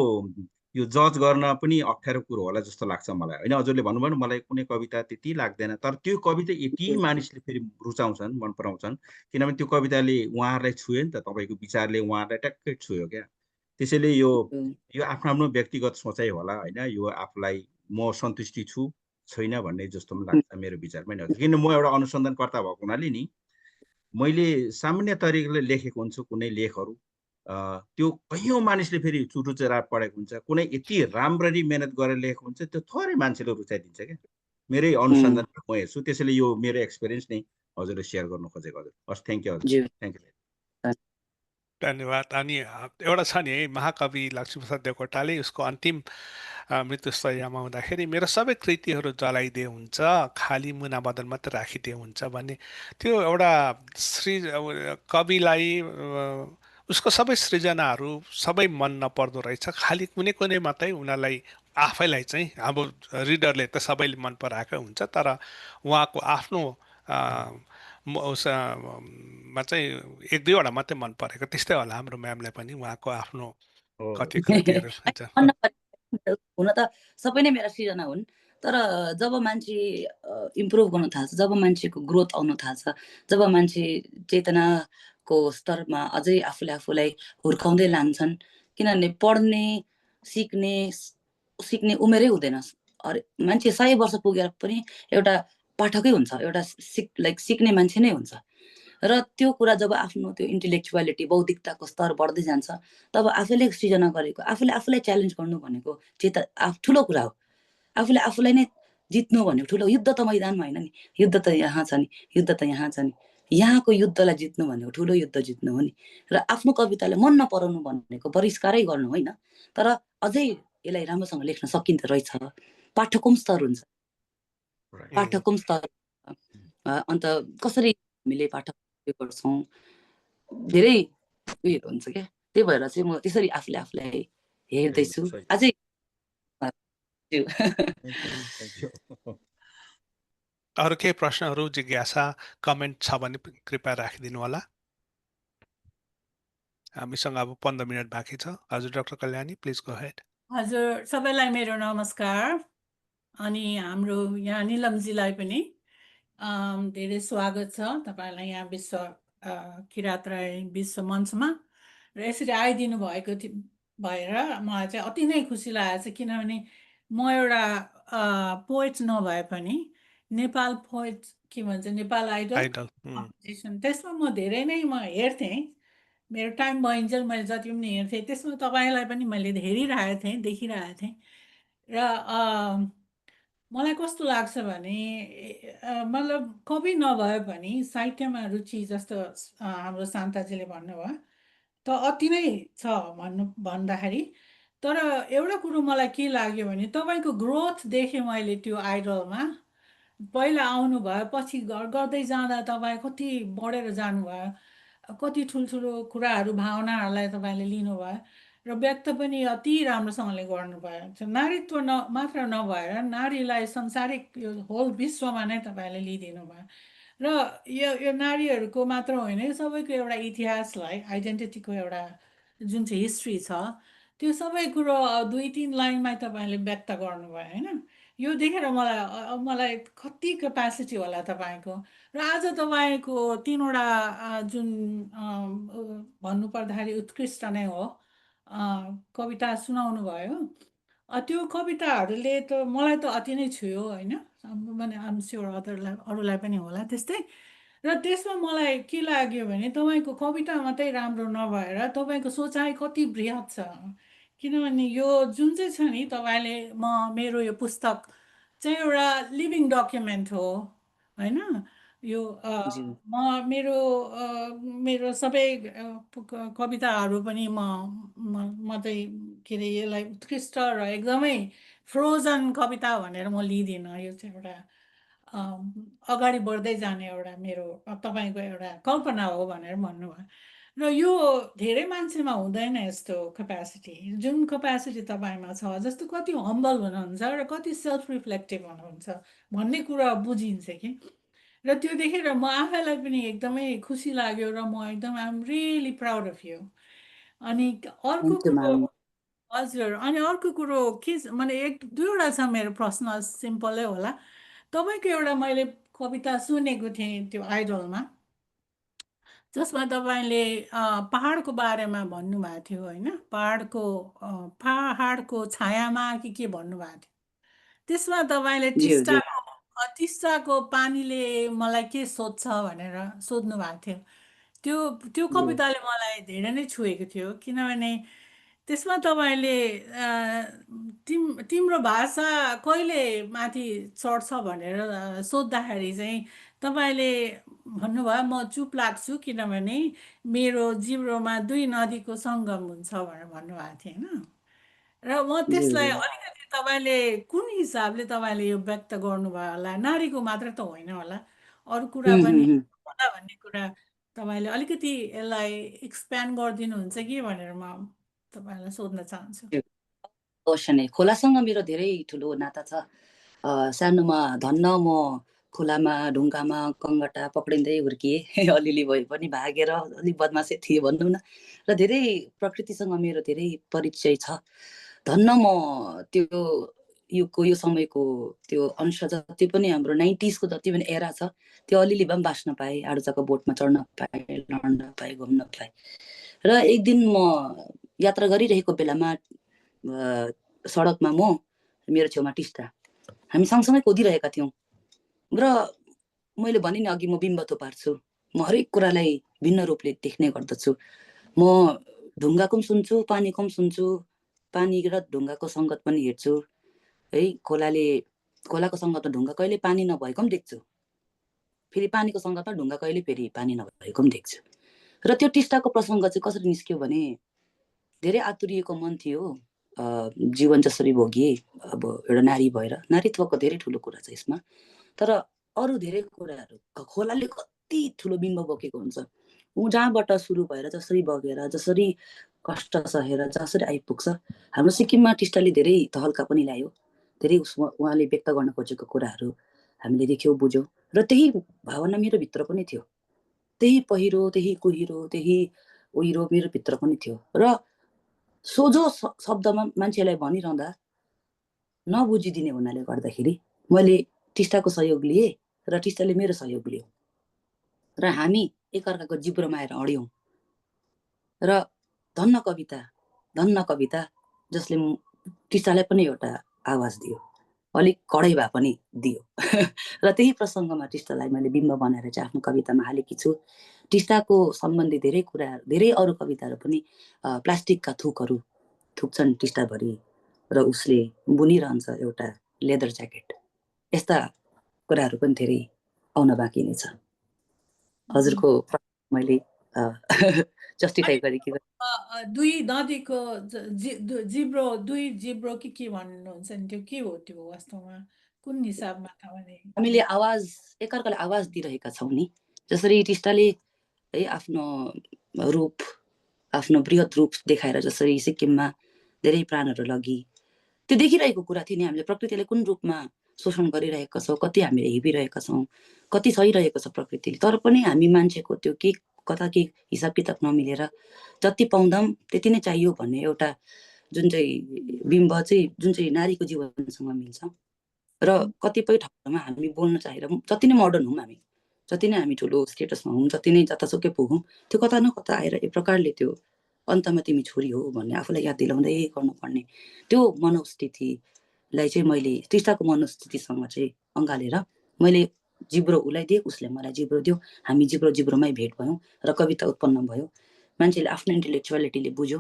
जज गर्न पनि अप्ठ्यारो कुरो होला जस्तो लाग्छ मलाई होइन। हजुरले भन्नुभयो नि मलाई कुनै कविता त्यति लाग्दैन, तर त्यो कविता यति मानिसले फेरि रुचाउँछन्, मन पराउँछन्, किनभने त्यो कविताले उहाँहरूलाई छुयो नि त, तपाईँको विचारले उहाँहरूलाई ट्याक्कै छुयो क्या। त्यसैले यो आफ्नो आफ्नो व्यक्तिगत सोचाइ होला होइन, यो आफूलाई म सन्तुष्टि छु छैन भन्ने जस्तो पनि लाग्छ मेरो विचारमा नि। किन म एउटा अनुसन्धानकर्ता भएको हुनाले नि मैले सामान्य तरिकाले लेखेको हुन्छु कुनै लेखहरू, त्यो कयौँ मानिसले फेरि चुरुचेरा पढेको हुन्छ, कुनै यति राम्ररी मेहनत गरेर लेखेको हुन्छ त्यो थोरै मान्छेले रुचाइदिन्छ क्या, मेरै अनुसन्धानमा म हेर्छु। त्यसैले यो मेरो एक्सपिरियन्स नै हजुरले सेयर गर्नु खोजेको। हजुर हस्, थ्याङ्क यू हजुर, थ्याङ्क यू। धन्यवाद। अनि एउटा छ नि है, महाकवि लक्ष्मीप्रसाद देवकोटाले उसको अन्तिम मृत्युशय्यामा हुँदाखेरि मेरो सबै कृतिहरू जलाइदिए हुन्छ, खाली मुनामदन मात्र राखिदिए हुन्छ भन्ने, त्यो एउटा कविलाई उसको सबै सृजनाहरू सबै मन नपर्दो रहेछ, खालि कुनै कुनै मात्रै उनीहरूलाई आफैलाई चाहिँ अब रिडरले त सबैले मन पराएकै हुन्छ, तर उहाँको आफ्नो अ, मा चाहिँ एक दुईवटा मात्रै मन परेको, त्यस्तै होला हाम्रो म्यामलाई पनि उहाँको आफ्नो हो कति कृतिहरू हुन्छ। मन नपरे हुन त सबै नै मेरा सृजना हुन्। तर जब मान्छे इम्प्रुभ गर्न थाल्छ, जब मान्छेको ग्रोथ आउन थाल्छ, जब मान्छे चेतनाको स्तरमा अझै आफूलाई हुर्काउँदै लान्छन्, किनभने पढ्ने, सिक्ने सिक्ने उमेरै हुँदैन। मान्छे 100 वर्ष पुगेर पनि एउटा पाठकै हुन्छ, एउटा सिक्ने मान्छे नै हुन्छ। र त्यो कुरा जब आफ्नो त्यो इन्टेलेक्चुअलिटी, बौद्धिकताको स्तर बढ्दै जान्छ, तब आफैले सृजना गरेको, आफूलाई च्यालेन्ज गर्नु भनेको ठुलो कुरा हो। आफूलाई नै जित्नु भनेको ठुलो, युद्ध त मैदानमा होइन नि, युद्ध त यहाँ छ नि, युद्ध त यहाँ छ नि। यहाँको युद्धलाई जित्नु भनेको ठुलो युद्ध जित्नु हो नि। र आफ्नो कवितालाई मन नपराउनु भनेको बहिष्कारै गर्नु होइन, तर अझै यसलाई राम्रोसँग लेख्न सकिँदो रहेछ। पाठ्यक्रम स्तर हुन्छ, पाठ्यक्रम स्तर। अन्त कसरी हामीले पाठक गर्छौँ, धेरै उयोहरू हुन्छ क्या। त्यही भएर चाहिँ म त्यसरी आफूलाई हेर्दैछु अझै। अरू केही प्रश्नहरू, जिज्ञासा, कमेन्ट छ भने कृपया राखिदिनु होला। हामीसँग अब 15 मिनट बाँकी छ। हजुर doctor Kalyani, please go head. हजुर सबैलाई मेरो नमस्कार। अनि हाम्रो यहाँ निलमजीलाई पनि धेरै स्वागत छ तपाईँलाई यहाँ विश्व किराँत राई विश्व मञ्चमा, र यसरी आइदिनु भएको भएर मलाई चाहिँ अति नै खुसी लागेको छ। किनभने म एउटा पोएट नभए पनि नेपाल पोएट के भन्छ, नेपाल आइडल कम्पिटिसन, त्यसमा म धेरै नै हेर्थेँ। मेरो टाइम भइन्जेल मैले जति पनि हेर्थेँ, त्यसमा तपाईँलाई पनि मैले हेरिरहेको थिएँ, देखिरहेको थिएँ। र मलाई कस्तो लाग्छ भने मतलब कवि नभए पनि साहित्यमा रुचि, जस्तो हाम्रो शान्ताजीले भन्नुभयो, त अति नै छ भन्दाखेरि। तर एउटा कुरो मलाई के लाग्यो भने तपाईँको ग्रोथ देखेँ मैले त्यो आइडलमा। पहिला आउनुभयो, पछि गर्दै जाँदा तपाईँ कति बढेर जानुभयो, कति ठुल्ठुलो कुराहरू, भावनाहरूलाई तपाईँले लिनुभयो, र व्यक्त पनि अति राम्रोसँगले गर्नुभयो। नारीत्व मात्र नभएर नारीलाई संसारिक यो होल विश्वमा नै तपाईँले लिइदिनु भयो। र यो नारीहरूको मात्र होइन, सबैको एउटा इतिहासलाई, आइडेन्टिटीको एउटा जुन चाहिँ हिस्ट्री छ, त्यो सबै कुरो 2-3 लाइनमै तपाईँले व्यक्त गर्नुभयो होइन। यो देखेर मलाई कति क्यापासिटी होला तपाईँको। र आज तपाईँको 3वटा जुन भन्नुपर्दाखेरि उत्कृष्ट नै हो कविता सुनाउनु भयो। त्यो कविताहरूले त मलाई त अति नै छुयो होइन, माने आम स्योर अरूलाई पनि होला त्यस्तै। र त्यसमा मलाई के लाग्यो भने तपाईँको कविता मात्रै राम्रो नभएर तपाईँको सोचाइ कति बृहत छ। किनभने यो जुन चाहिँ छ नि, तपाईँले मेरो यो पुस्तक चाहिँ एउटा लिभिङ डकुमेन्ट हो होइन। यो मेरो सबै कविताहरू पनि म चाहिँ के अरे यसलाई उत्कृष्ट र एकदमै फ्रोजन कविता भनेर म लिँदिनँ। यो चाहिँ एउटा अगाडि बढ्दै जाने एउटा मेरो तपाईँको एउटा कल्पना हो भनेर भन्नुभयो। र यो धेरै मान्छेमा हुँदैन यस्तो क्यापासिटी, जुन क्यापासिटी तपाईँमा छ। जस्तो कति हम्बल हुनुहुन्छ र कति सेल्फ रिफ्लेक्टिभ हुनुहुन्छ भन्ने कुरा बुझिन्छ कि। र त्यो देखेर म आफैलाई पनि एकदमै खुसी लाग्यो, र म एकदम I'm really proud of you. अनि अर्को कुरो, हजुर, अनि अर्को कुरो के माने 1-2वटा छ मेरो प्रश्न, सिम्पलै होला। तपाईँको एउटा मैले कविता सुनेको थिएँ त्यो आइडलमा, जसमा तपाईँले पहाडको बारेमा भन्नुभएको थियो होइन। पहाडको छायामा के भन्नुभएको थियो। त्यसमा तपाईँले टिस्टाको पानीले मलाई के सोध्छ भनेर सोध्नु भएको थियो। त्यो कविताले मलाई धेरै नै छुएको थियो। किनभने त्यसमा तपाईँले तिम्रो भाषा कहिले माथि चढ्छ भनेर सोद्धाखेरि चाहिँ तपाईँले भन्नुभयो, म चुप लाग्छु किनभने मेरो जिब्रोमा 2 नदीको सङ्गम हुन्छ भनेर भन्नुभएको थियो होइन। र म त्यसलाई अलिकति तपाईँले कुन हिसाबले तपाईँले यो व्यक्त गर्नुभयो होला, नारीको मात्र त होइन होला, अरू कुरा पनि होला भन्ने कुरा तपाईँले अलिकति यसलाई एक्सप्यान्ड गरिदिनुहुन्छ कि भनेर म तपाईँलाई सोध्न चाहन्छु। अवश्य नै खोलासँग मेरो धेरै ठुलो नाता छ। सानोमा धन्न म खोलामा ढुङ्गामा कङ्गटा पक्रिँदै हुर्किएँ अलिअलि भए पनि भागेर अलिक बदमासै थिएँ भनौँ न। र धेरै प्रकृतिसँग मेरो धेरै परिचय छ। धन्न म त्यो युगको यो समयको त्यो अंश जति पनि हाम्रो 90s को जति पनि एरा छ त्यो अलिअलि भए पनि बाँच्न पाएँ। आडुचाको बोटमा चढ्न पाएँ, लड्न पाएँ, घुम्न पाएँ। र एक दिन म यात्रा गरिरहेको बेलामा सडकमा म मेरो छेउमा टिस्टा हामी सँगसँगै कुदिरहेका थियौँ। र मैले भने नि अघि म बिम्ब पार्छु, म हरेक कुरालाई भिन्न रूपले देख्ने गर्दछु। म ढुङ्गाको पनि सुन्छु, पानीको पनि सुन्छु, पानी र ढुङ्गाको सङ्गत पनि हेर्छु है। खोलाको सङ्गतमा ढुङ्गा कहिले पानी नभएको पनि देख्छु, फेरि पानीको सङ्गतमा ढुङ्गा कहिले फेरि पानी नभएको पनि देख्छु। र त्यो टिस्टाको प्रसङ्ग चाहिँ कसरी निस्क्यो भने धेरै आतुरिएको मन थियो। जीवन जसरी भोगिए अब एउटा नारी भएर, नारीत्वको धेरै ठुलो कुरा छ यसमा। तर अरू धेरै कुराहरू खोलाले कति ठुलो बिम्ब बोकेको हुन्छ। ऊ जहाँबाट सुरु भएर जसरी बगेर जसरी कष्ट सहेर जसरी आइपुग्छ। हाम्रो सिक्किममा टिस्टाले धेरै तहल्का पनि ल्यायो, धेरै उहाँले व्यक्त गर्न खोजेको कुराहरू हामीले देख्यौँ, बुझ्यौँ। र त्यही भावना मेरो भित्र पनि थियो, त्यही पहिरो, त्यही कुहिरो, त्यही उहिरो मेरो भित्र पनि थियो। र सोझो शब्दमा मान्छेलाई भनिरहँदा नबुझिदिने हुनाले गर्दाखेरि मैले टिस्टाको सहयोग लिएँ र टिस्टाले मेरो सहयोग लियो र हामी एकअर्काको जिब्रोमा आएर अड्यौँ। र धन्न कविता जसले टिस्टालाई पनि एउटा आवाज दियो, अलिक कडै भए पनि दियो। र त्यही प्रसङ्गमा टिस्टालाई मैले बिम्ब बनाएर चाहिँ आफ्नो कवितामा हालेकी छु। टिस्टाको सम्बन्धी धेरै कुराहरू, धेरै अरू कविताहरू पनि प्लास्टिकका थुकहरू थुक्छन् टिस्टाभरि र उसले बुनिरहन्छ एउटा लेदर ज्याकेट। यस्ता कुराहरू पनि धेरै आउन बाँकी नै छ। हजुरको मैले जस्टिफाई गरेँ कि दुई नदीको जिब्रो, दुई जिब्रो के भन्नुहुन्छ नि, त्यो के हो त्यो वास्तवमा, कुन हिसाबमा तपाईँले? हामीले आवाज एकअर्कालाई आवाज दिइरहेका छौँ नि। जसरी टिस्टाले है आफ्नो रूप, आफ्नो बृहत रूप देखाएर जसरी सिक्किममा धेरै प्राणहरू लगी, त्यो देखिरहेको कुरा थियो नि। हामीले प्रकृतिले कुन रूपमा शोषण गरिरहेका छौँ, कति हामीले हेपिरहेका छौँ, कति सहिरहेको छ प्रकृतिले। तर पनि हामी मान्छेको त्यो के कता के हिसाब किताब नमिलेर जति पाउँदा त्यति नै चाहियो भन्ने एउटा जुन चाहिँ बिम्ब चाहिँ जुन चाहिँ नारीको जीवनसँग मिल्छ। र कतिपय ठाउँमा हामी बोल्न चाहेर जति नै मोडर्न हौँ हामी, जति नै हामी ठुलो स्टेटसमा हौँ, जति नै जतासुकै पुगौँ, त्यो कता न कता आएर एक प्रकारले त्यो अन्तमा तिमी छोरी हो भन्ने आफूलाई याद दिलाउँदै गर्नुपर्ने त्यो मनोस्थितिलाई चाहिँ मैले टिस्टाको मनोस्थितिसँग चाहिँ अँगालेर मैले जिब्रो उसलाई दिएँ, उसले मलाई जिब्रो दियो। हामी जिब्रोमै भेट भयौँ र कविता उत्पन्न भयो। मान्छेले आफ्नो इन्टेलेक्चुअलिटीले बुझ्यो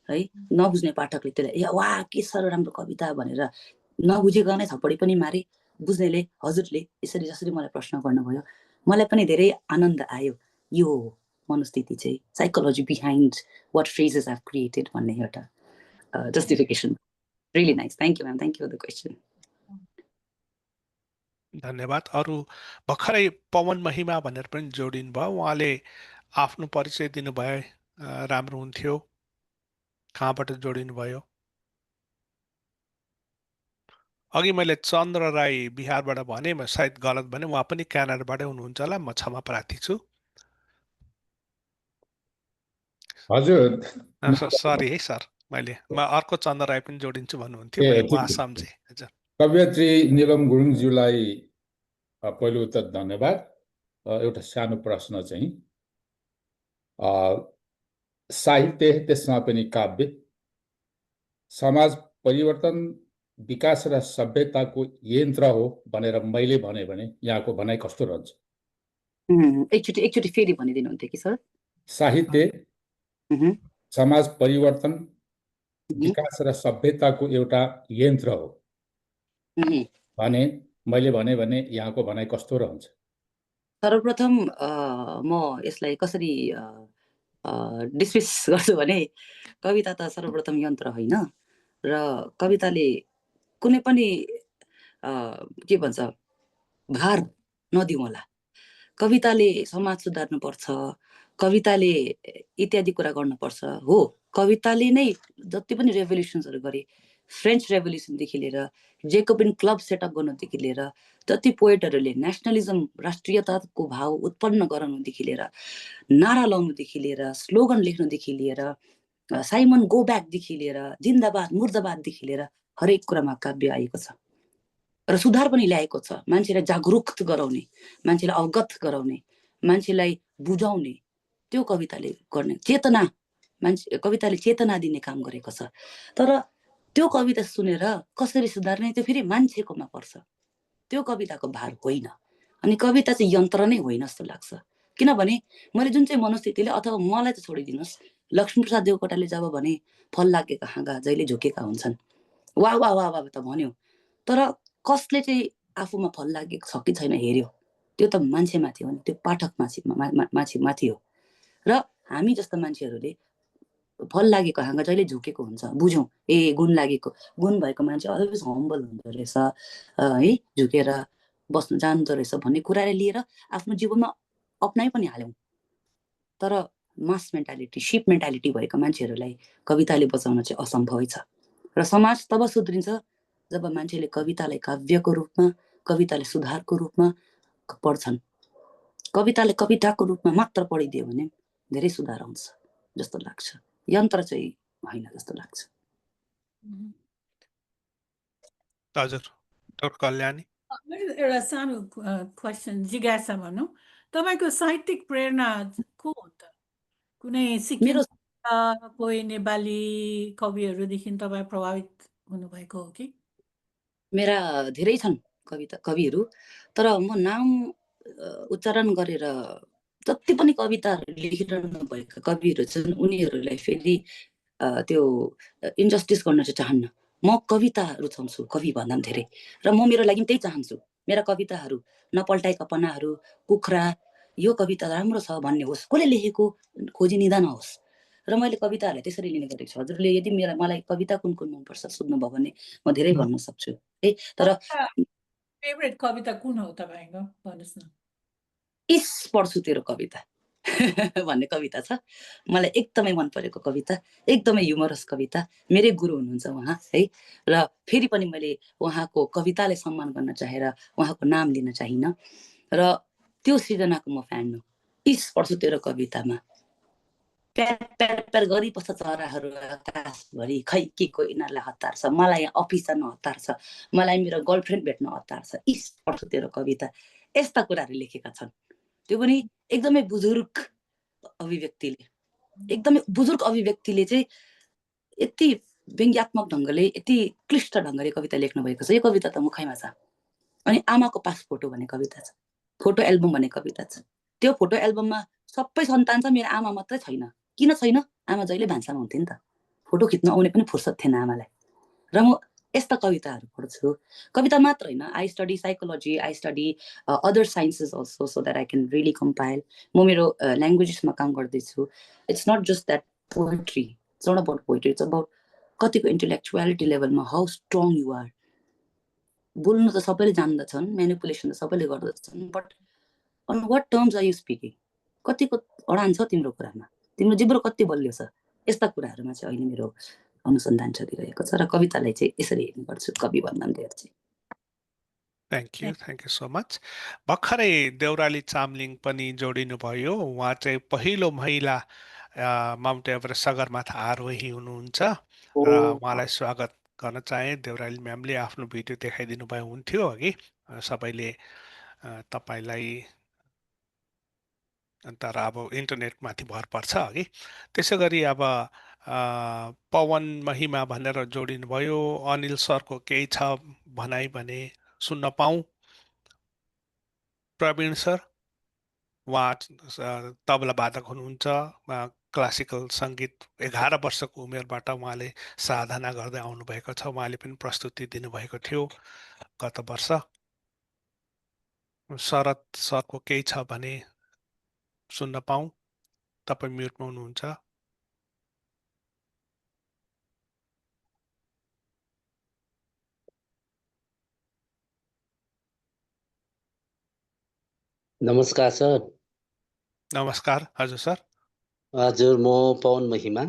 है। नबुझ्ने पाठकले त्यसलाई वाह के साह्रो राम्रो कविता भनेर नबुझेको नै थप्पडी पनि मारे। बुझ्नेले हजुरले यसरी जसरी मलाई प्रश्न गर्नुभयो, मलाई पनि धेरै आनन्द आयो। यो मनोस्थिति चाहिँ psychology behind what phrases I've created भन्ने एउटा justification. Really nice, thank you ma'am, thank you for the question. धन्यवाद। अरू भर्खरै पवन महिमा भनेर पनि जोडिनु भयो, उहाँले आफ्नो परिचय दिनुभए राम्रो हुन्थ्यो। कहाँबाट जोडिनु भयो? अघि मैले चन्द्र राई बिहारबाट भने, म सायद गलत भने, उहाँ पनि क्यानाडाबाटै हुनुहुन्छ होला, म क्षमा प्रार्थी छु। हजुर सरी है सर, म अर्को चन्द्र राई पनि जोडिन्छु भन्नुहुन्थ्यो, मैले उहाँ सम्झेँ। हजुर, कवियत्री निलम गुरुङज्यूलाई पहिलो त धन्यवाद। एउटा सानो प्रश्न चाहिँ साहित्य त्यसमा पनि काव्य, समाज परिवर्तन विकास र सभ्यताको यन्त्र हो भनेर मैले भने यहाँको भनाइ कस्तो रहन्छ? एकचोटि फेरि भनिदिनुहुन्थ्यो कि सर? साहित्य समाज परिवर्तन विकास र सभ्यताको एउटा यन्त्र हो भने मैले भने यहाँको भनाइ कस्तो रहन्छ? सर्वप्रथम म यसलाई कसरी डिसमिस गर्छु भने कविता त सर्वप्रथम यन्त्र होइन र कविताले कुनै पनि के भन्छ भार नदिउँ होला। कविताले समाज सुधार्नुपर्छ, कविताले इत्यादि कुरा गर्नुपर्छ हो। कविताले नै जति पनि रेभोल्युसन्सहरू गरे, फ्रेन्च रेभोल्युसनदेखि लिएर जेकोबिन क्लब सेटअप गर्नुदेखि लिएर जति पोएटहरूले नेसनलिजम राष्ट्रियताको भाव उत्पन्न गराउनुदेखि लिएर नारा लाउनुदेखि लिएर स्लोगन लेख्नुदेखि लिएर साइमन गो ब्याकदेखि लिएर जिन्दाबाद मुर्दाबाददेखि लिएर हरेक कुरामा काव्य आएको छ र सुधार पनि ल्याएको छ। मान्छेलाई जागरुक गराउने, मान्छेलाई अवगत गराउने, मान्छेलाई बुझाउने त्यो कविताले गर्ने चेतना, मान्छे कविताले चेतना दिने काम गरेको छ। तर त्यो कविता सुनेर कसरी सुधार्ने त्यो फेरि मान्छेकोमा पर्छ, त्यो कविताको भार होइन। अनि कविता चाहिँ यन्त्र नै होइन जस्तो लाग्छ। किनभने मैले जुन चाहिँ मनस्थितिले, अथवा मलाई त छोडिदिनुहोस्, लक्ष्मीप्रसाद देवकोटाले जब भने फल लागेका हाँगा जहिले झुकेका हुन्छन्, वाह वाह वाह वाह त भन्यो, तर कसले चाहिँ आफूमा फल लागेको छ कि छैन हेऱ्यो, त्यो त मान्छेमाथि हो नि, त्यो पाठक माथि हो। र हामी जस्ता मान्छेहरूले फल लागेको हाँगा जहिले झुकेको हुन्छ, बुझौँ ए गुण लागेको, गुण भएको मान्छे अलवेज हम्बल हुँदो रहेछ है, झुकेर बस्नु जान्दो रहेछ भन्ने कुरालाई लिएर आफ्नो जीवनमा अप्नाइ पनि हाल्यौँ। तर मास मेन्टालिटी, सिप मेन्टालिटी भएको मान्छेहरूलाई कविताले बचाउन चाहिँ असम्भवै छ। र समाज तब सुध्रिन्छ जब मान्छेले कवितालाई काव्यको रूपमा, कविताले सुधारको रूपमा पढ्छन्। कविताले कविताको रूपमा मात्र पढिदियो भने धेरै सुधार आउँछ जस्तो लाग्छ, यन्त्र चाहिँ होइन जस्तो लाग्छ। हजुर डाक्टर कल्याणी। एउटा सानो क्वेसन, जिज्ञासा भनौँ, तपाईँको साहित्यिक प्रेरणा को हो त? कुनै सिक्किम कोही नेपाली कविहरूदेखि तपाईँ प्रभावित हुनुभएको हो कि? मेरा धेरै छन् कविहरू, तर म नाम उच्चारण गरेर जति पनि कविता लेखिरहनु भएका कविहरू छन् उनीहरूलाई फेरि त्यो इन्जस्टिस गर्न चाहिँ चाहन्न। म कविता रुचाउँछु कवि भन्दा पनि धेरै, र म मेरो लागि त्यही चाहन्छु, मेरा कविताहरू नपल्टाएका पन्नाहरू, कुखुरा, यो कविता राम्रो छ भन्ने होस्, कसले लेखेको खोजी निदान होस्। र मैले कविताहरूलाई त्यसरी लिने गरेको छु। हजुरले यदि मलाई कविता कुन कुन मनपर्छ सोध्नुभयो भने म धेरै भन्न सक्छु है। तर फेभरेट कविता कुन हो तपाईँको, भन्नुहोस् न। इस पढ्छु तेरो कविता भन्ने कविता छ, मलाई एकदमै मन परेको कविता, एकदमै ह्युमरस कविता। मेरै गुरु हुनुहुन्छ उहाँ है, र फेरि पनि मैले उहाँको कवितालाई सम्मान गर्न चाहेर उहाँको नाम लिन चाहिनँ, र त्यो सृजनाको म फ्यान हो। इस पढ्छु तेरो कवितामा प्यार प्यार प्यार गरिबस्छ चराहरू आकाशभरि, खै के को यिनीहरूलाई हतार छ, मलाई यहाँ अफिस जानु हतार छ, मलाई मेरो गर्लफ्रेन्ड भेट्न हतार छ, इस पढ्छु तेरो कविता। यस्ता कुराहरू लेखेका छन्, त्यो पनि एकदमै बुजुर्ग अभिव्यक्तिले, एकदमै बुजुर्ग अभिव्यक्तिले चाहिँ यति व्यङ्ग्यात्मक ढङ्गले, यति क्लिष्ट ढङ्गले कविता लेख्नु भएको छ। यो कविता त मुखैमा छ। अनि आमाको पास फोटो भन्ने कविता छ, फोटो एल्बम भन्ने कविता छ। त्यो फोटो एल्बममा सबै सन्तान छ, मेरो आमा मात्रै छैन। किन छैन? आमा जहिले भान्सामा हुन्थ्यो नि त, फोटो खिच्न आउने पनि फुर्सद थिएन आमालाई। र म यस्ता कविताहरू पढ्छु। कविता मात्र होइन, I study psychology, I study other sciences also, so that I can really compile. म मेरो ल्याङ्ग्वेजेसमा काम गर्दैछु। It's not just that poetry, it's not about poetry, it's about कतिको इन्टेलेक्चुअलिटी लेभलमा हाउ स्ट्रङ यु आर। बोल्नु त सबैले जान्दछन्, म्यानिपुलेसन त सबैले गर्दछन्, but on what terms are you speaking, कतिको अडान छ तिम्रो कुरामा, तिम्रो जिब्रो कति बलियो छ। यस्ता कुराहरूमा चाहिँ अहिले मेरो अनुसन्धान चलिरहेको छ, र कवितालाई चाहिँ यसरी हेर्ने गर्छु, कवि भन्दा पनि धेरै चाहिँ। Thank you so much. भर्खरै देउराली चामलिङ पनि जोडिनु भयो। उहाँ चाहिँ पहिलो महिला माउन्ट एभरेस्ट सगरमाथा आरोही हुनुहुन्छ, र उहाँलाई स्वागत गर्न चाहे। देउराली म्यामले आफ्नो भिडियो देखाइदिनु भयो हुन्थ्यो अघि, सबैले तपाईँलाई, तर अब इन्टरनेटमाथि भर पर्छ अघि। त्यसै गरी अब पवन महिमा भनेर जोडिनु भयो। अनिल सरको केही छ भनाइ भने सुन्न पाऊँ। प्रवीण सर, उहाँ तबला वादक हुनुहुन्छ, क्लासिकल सङ्गीत 11 वर्षको उमेरबाट उहाँले साधना गर्दै आउनुभएको छ। उहाँले पनि प्रस्तुति दिनुभएको थियो गत वर्ष। शरद सरको केही छ भने सुन्न पाऊँ। तपाईँ म्युटमा हुनुहुन्छ। नमस्कार सर। नमस्कार हजुर सर। हजुर, म पवन महिमा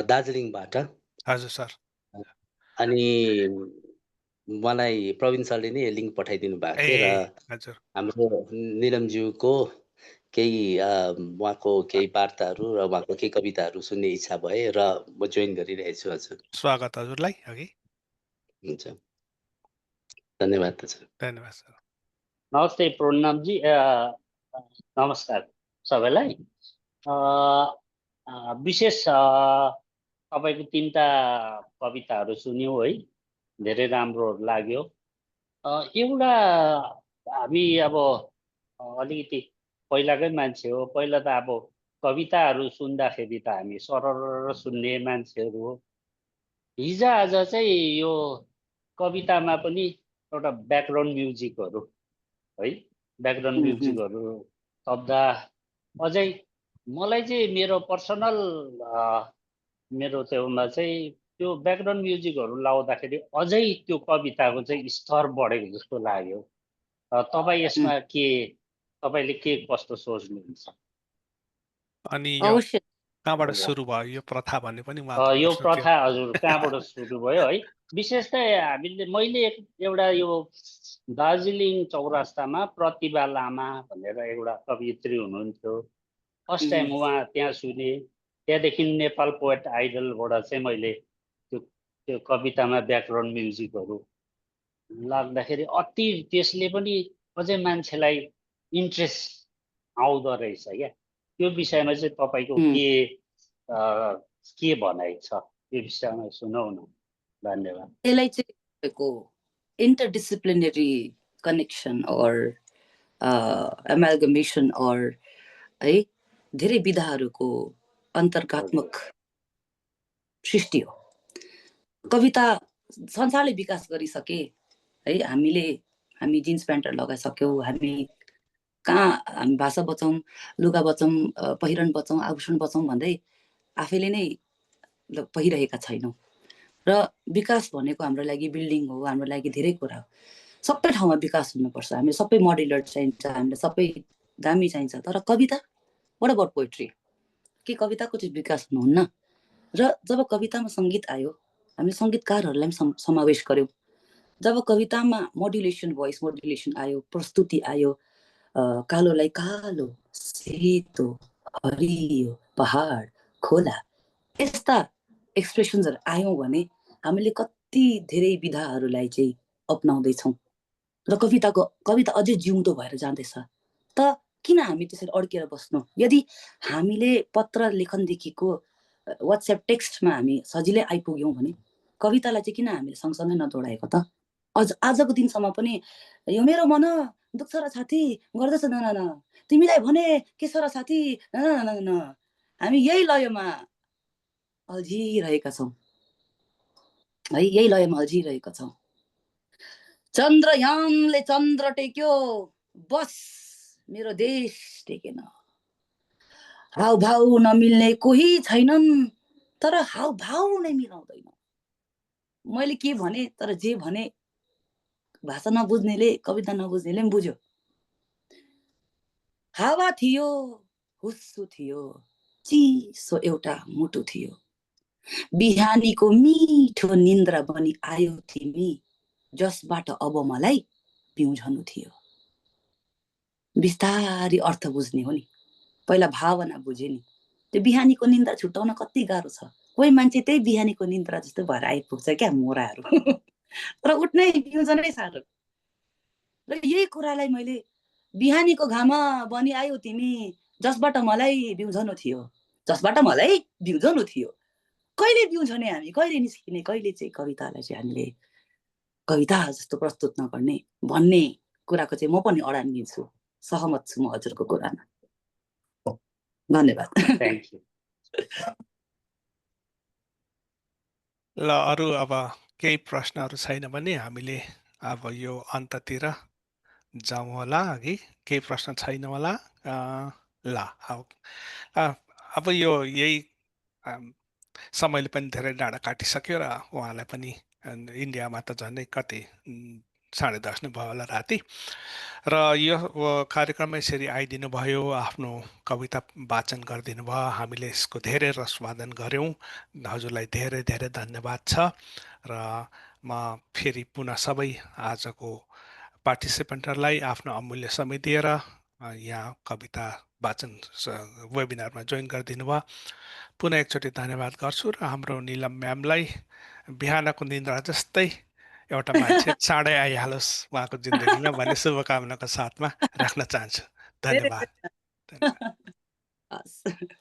दार्जिलिङबाट। हजुर सर। अनि मलाई प्रवीण सरले नै लिङ्क पठाइदिनु भएको थियो र हजुर हाम्रो निलमज्यूको केही उहाँको केही वार्ताहरू र उहाँको केही कविताहरू सुन्ने इच्छा भए र म जोइन गरिरहेछु। हजुर, स्वागत हजुरलाई अघि। हुन्छ, धन्यवाद सर। धन्यवाद सर। नमस्ते प्रणवजी, नमस्कार सबैलाई। विशेष तपाईँको 3टा कविताहरू सुन्यौँ है, धेरै राम्रो लाग्यो। एउटा हामी अब अलिकति पहिलाकै मान्छे हो, पहिला त अब कविताहरू सुन्दाखेरि त हामी सरर सुन्ने मान्छेहरू हो। हिजोआज चाहिँ यो कवितामा पनि एउटा ब्याकग्राउन्ड म्युजिकहरू है, ब्याकग्राउन्ड म्युजिकहरू थप्दा अझै मलाई चाहिँ मेरो पर्सनल मेरो त्योमा चाहिँ त्यो ब्याकग्राउन्ड म्युजिकहरू लाउँदाखेरि अझै त्यो कविताको चाहिँ स्तर बढेको जस्तो लाग्यो। तपाईँ यसमा तपाईँले के कस्तो सोच्नुहुन्छ? अनि यो अवश्य कहाँबाट सुरु भयो यो प्रथा भन्ने पनि यो प्रथा हजुर कहाँबाट सुरु भयो है? विशेष त मैले एउटा यो दार्जिलिङ चौरास्तामा प्रतिभा लामा भनेर एउटा कवियत्री हुनुहुन्थ्यो। फर्स्ट टाइम उहाँ त्यहाँ सुने। त्यहाँदेखि नेपाल पोएट आइडलबाट चाहिँ मैले त्यो कवितामा ब्याकग्राउन्ड म्युजिकहरू लाग्दाखेरि अति त्यसले पनि अझै मान्छेलाई इन्ट्रेस्ट आउँदो रहेछ क्या। त्यो विषयमा चाहिँ तपाईँको के भनाइ छ त्यो विषयमा सुनौ न। धन्यवाद। यसलाई चाहिँ इन्टरडिसिप्लिनरी कनेक्सन अर एमालगमेसन अर है धेरै विधाहरूको अन्तर्गात्मक सृष्टि हो। कविता संसारले विकास गरिसके है, हामी जिन्स प्यान्टहरू लगाइसक्यौँ, हामी कहाँ हामी भाषा बचाउँ, लुगा बचाउँ, पहिरन बचाउँ, आभूषण बचाउँ भन्दै आफैले नै पहिरहेका छैनौँ। र विकास भनेको हाम्रो लागि बिल्डिङ हो, हाम्रो लागि धेरै कुरा हो। सबै ठाउँमा विकास हुनुपर्छ, हामीले सबै मोड्युलर चाहिन्छ, हामीलाई सबै दामी चाहिन्छ। तर कविता, व्हाट अबाउट पोइट्री? के कविताको चाहिँ विकास हुनुहुन्न? र जब कवितामा सङ्गीत आयो, हामीले सङ्गीतकारहरूलाई पनि समावेश गर्यौँ। जब कवितामा मोड्युलेसन, भोइस मोड्युलेसन आयो, प्रस्तुति आयो, कालोलाई कालो, सेतो, हरियो, पहाड, खोला, यस्ता एक्सप्रेसन्सहरू आयौँ भने हामीले कति धेरै विधाहरूलाई चाहिँ अपनाउँदैछौँ र कविता अझै जिउँदो भएर जाँदैछ। त किन हामी त्यसरी अड्केर बस्नु? यदि हामीले पत्र लेखनदेखिको वाट्सएप टेक्स्टमा हामी सजिलै आइपुग्यौँ भने कवितालाई चाहिँ किन हामीले सँगसँगै नदोडाएको त? आजको दिनसम्म पनि यो मेरो मन दुख्छ र छाती गर्दछ न, तिमीलाई भने के छ र साथी न, हामी यही लयमा अल्झिरहेका छौँ है, यही लयमा अल्झिरहेका छौँ। चन्द्रयानले चन्द्र टेक्यो, बस मेरो देश टेकेन। हाउभाउ नमिल्ने कोही छैनन्, तर हाउभाउ नै मिलाउँदैन। मैले के भने, तर जे भने भाषा नबुझ्नेले, कविता नबुझ्नेले पनि बुझ्यो। हावा थियो, हुस्सु थियो, चिसो एउटा मुटु थियो, बिहानीको मिठो निन्द्रा बनी आयो तिमी, जसबाट अब मलाई पिउँझनु थियो। बिस्तारी अर्थ बुझ्ने हो नि, पहिला भावना बुझे नि। त्यो बिहानीको निन्द्रा छुट्याउन कति गाह्रो छ। कोही मान्छे त्यही बिहानीको निन्द्रा जस्तो भएर आइपुग्छ क्या, मोराहरू। तर उठ्नै पिउँझनै साह्रो। र यही कुरालाई मैले बिहानीको घामा बनी आयो तिमी, जसबाट मलाई बिउँझनु थियो, जसबाट मलाई बिउँझनु थियो। कहिले बिउँझने हामी, कहिले निस्किने, कहिले चाहिँ कवितालाई चाहिँ हामीले कविता जस्तो प्रस्तुत नगर्ने भन्ने कुराको चाहिँ म पनि अडान लिन्छु। सहमत छु म हजुरको कुरामा। धन्यवाद। Thank you. ल अरू अब केही प्रश्नहरू छैन भने हामीले अब यो अन्ततिर जाउँ होला। अघि केही प्रश्न छैन होला? ल अब यो यही समयले पनि धेरै डाँडा काटिसक्यो र उहाँलाई पनि इन्डियामा त झन्डै कति 10:30 नै भयो होला राति। र यो कार्यक्रममा यसरी आइदिनु भयो, आफ्नो कविता वाचन गरिदिनु भयो, हामीले यसको धेरै रसवादन गऱ्यौँ। हजुरलाई धेरै धेरै धन्यवाद छ। र म फेरि पुनः सबै आजको पार्टिसिपेन्टहरूलाई आफ्नो अमूल्य समय दिएर यहाँ कविता वाचन वेबिनारमा जोइन गरिदिनु भयो, पुनः एकचोटि धन्यवाद गर्छु। र हाम्रो निलम म्यामलाई बिहानको निन्द्रा जस्तै एउटा मान्छे चाँडै आइहालोस् उहाँको जिन्दगीमा भन्ने शुभकामनाको साथमा राख्न चाहन्छु। धेरै धन्यवाद। धन्यवाद। हस्।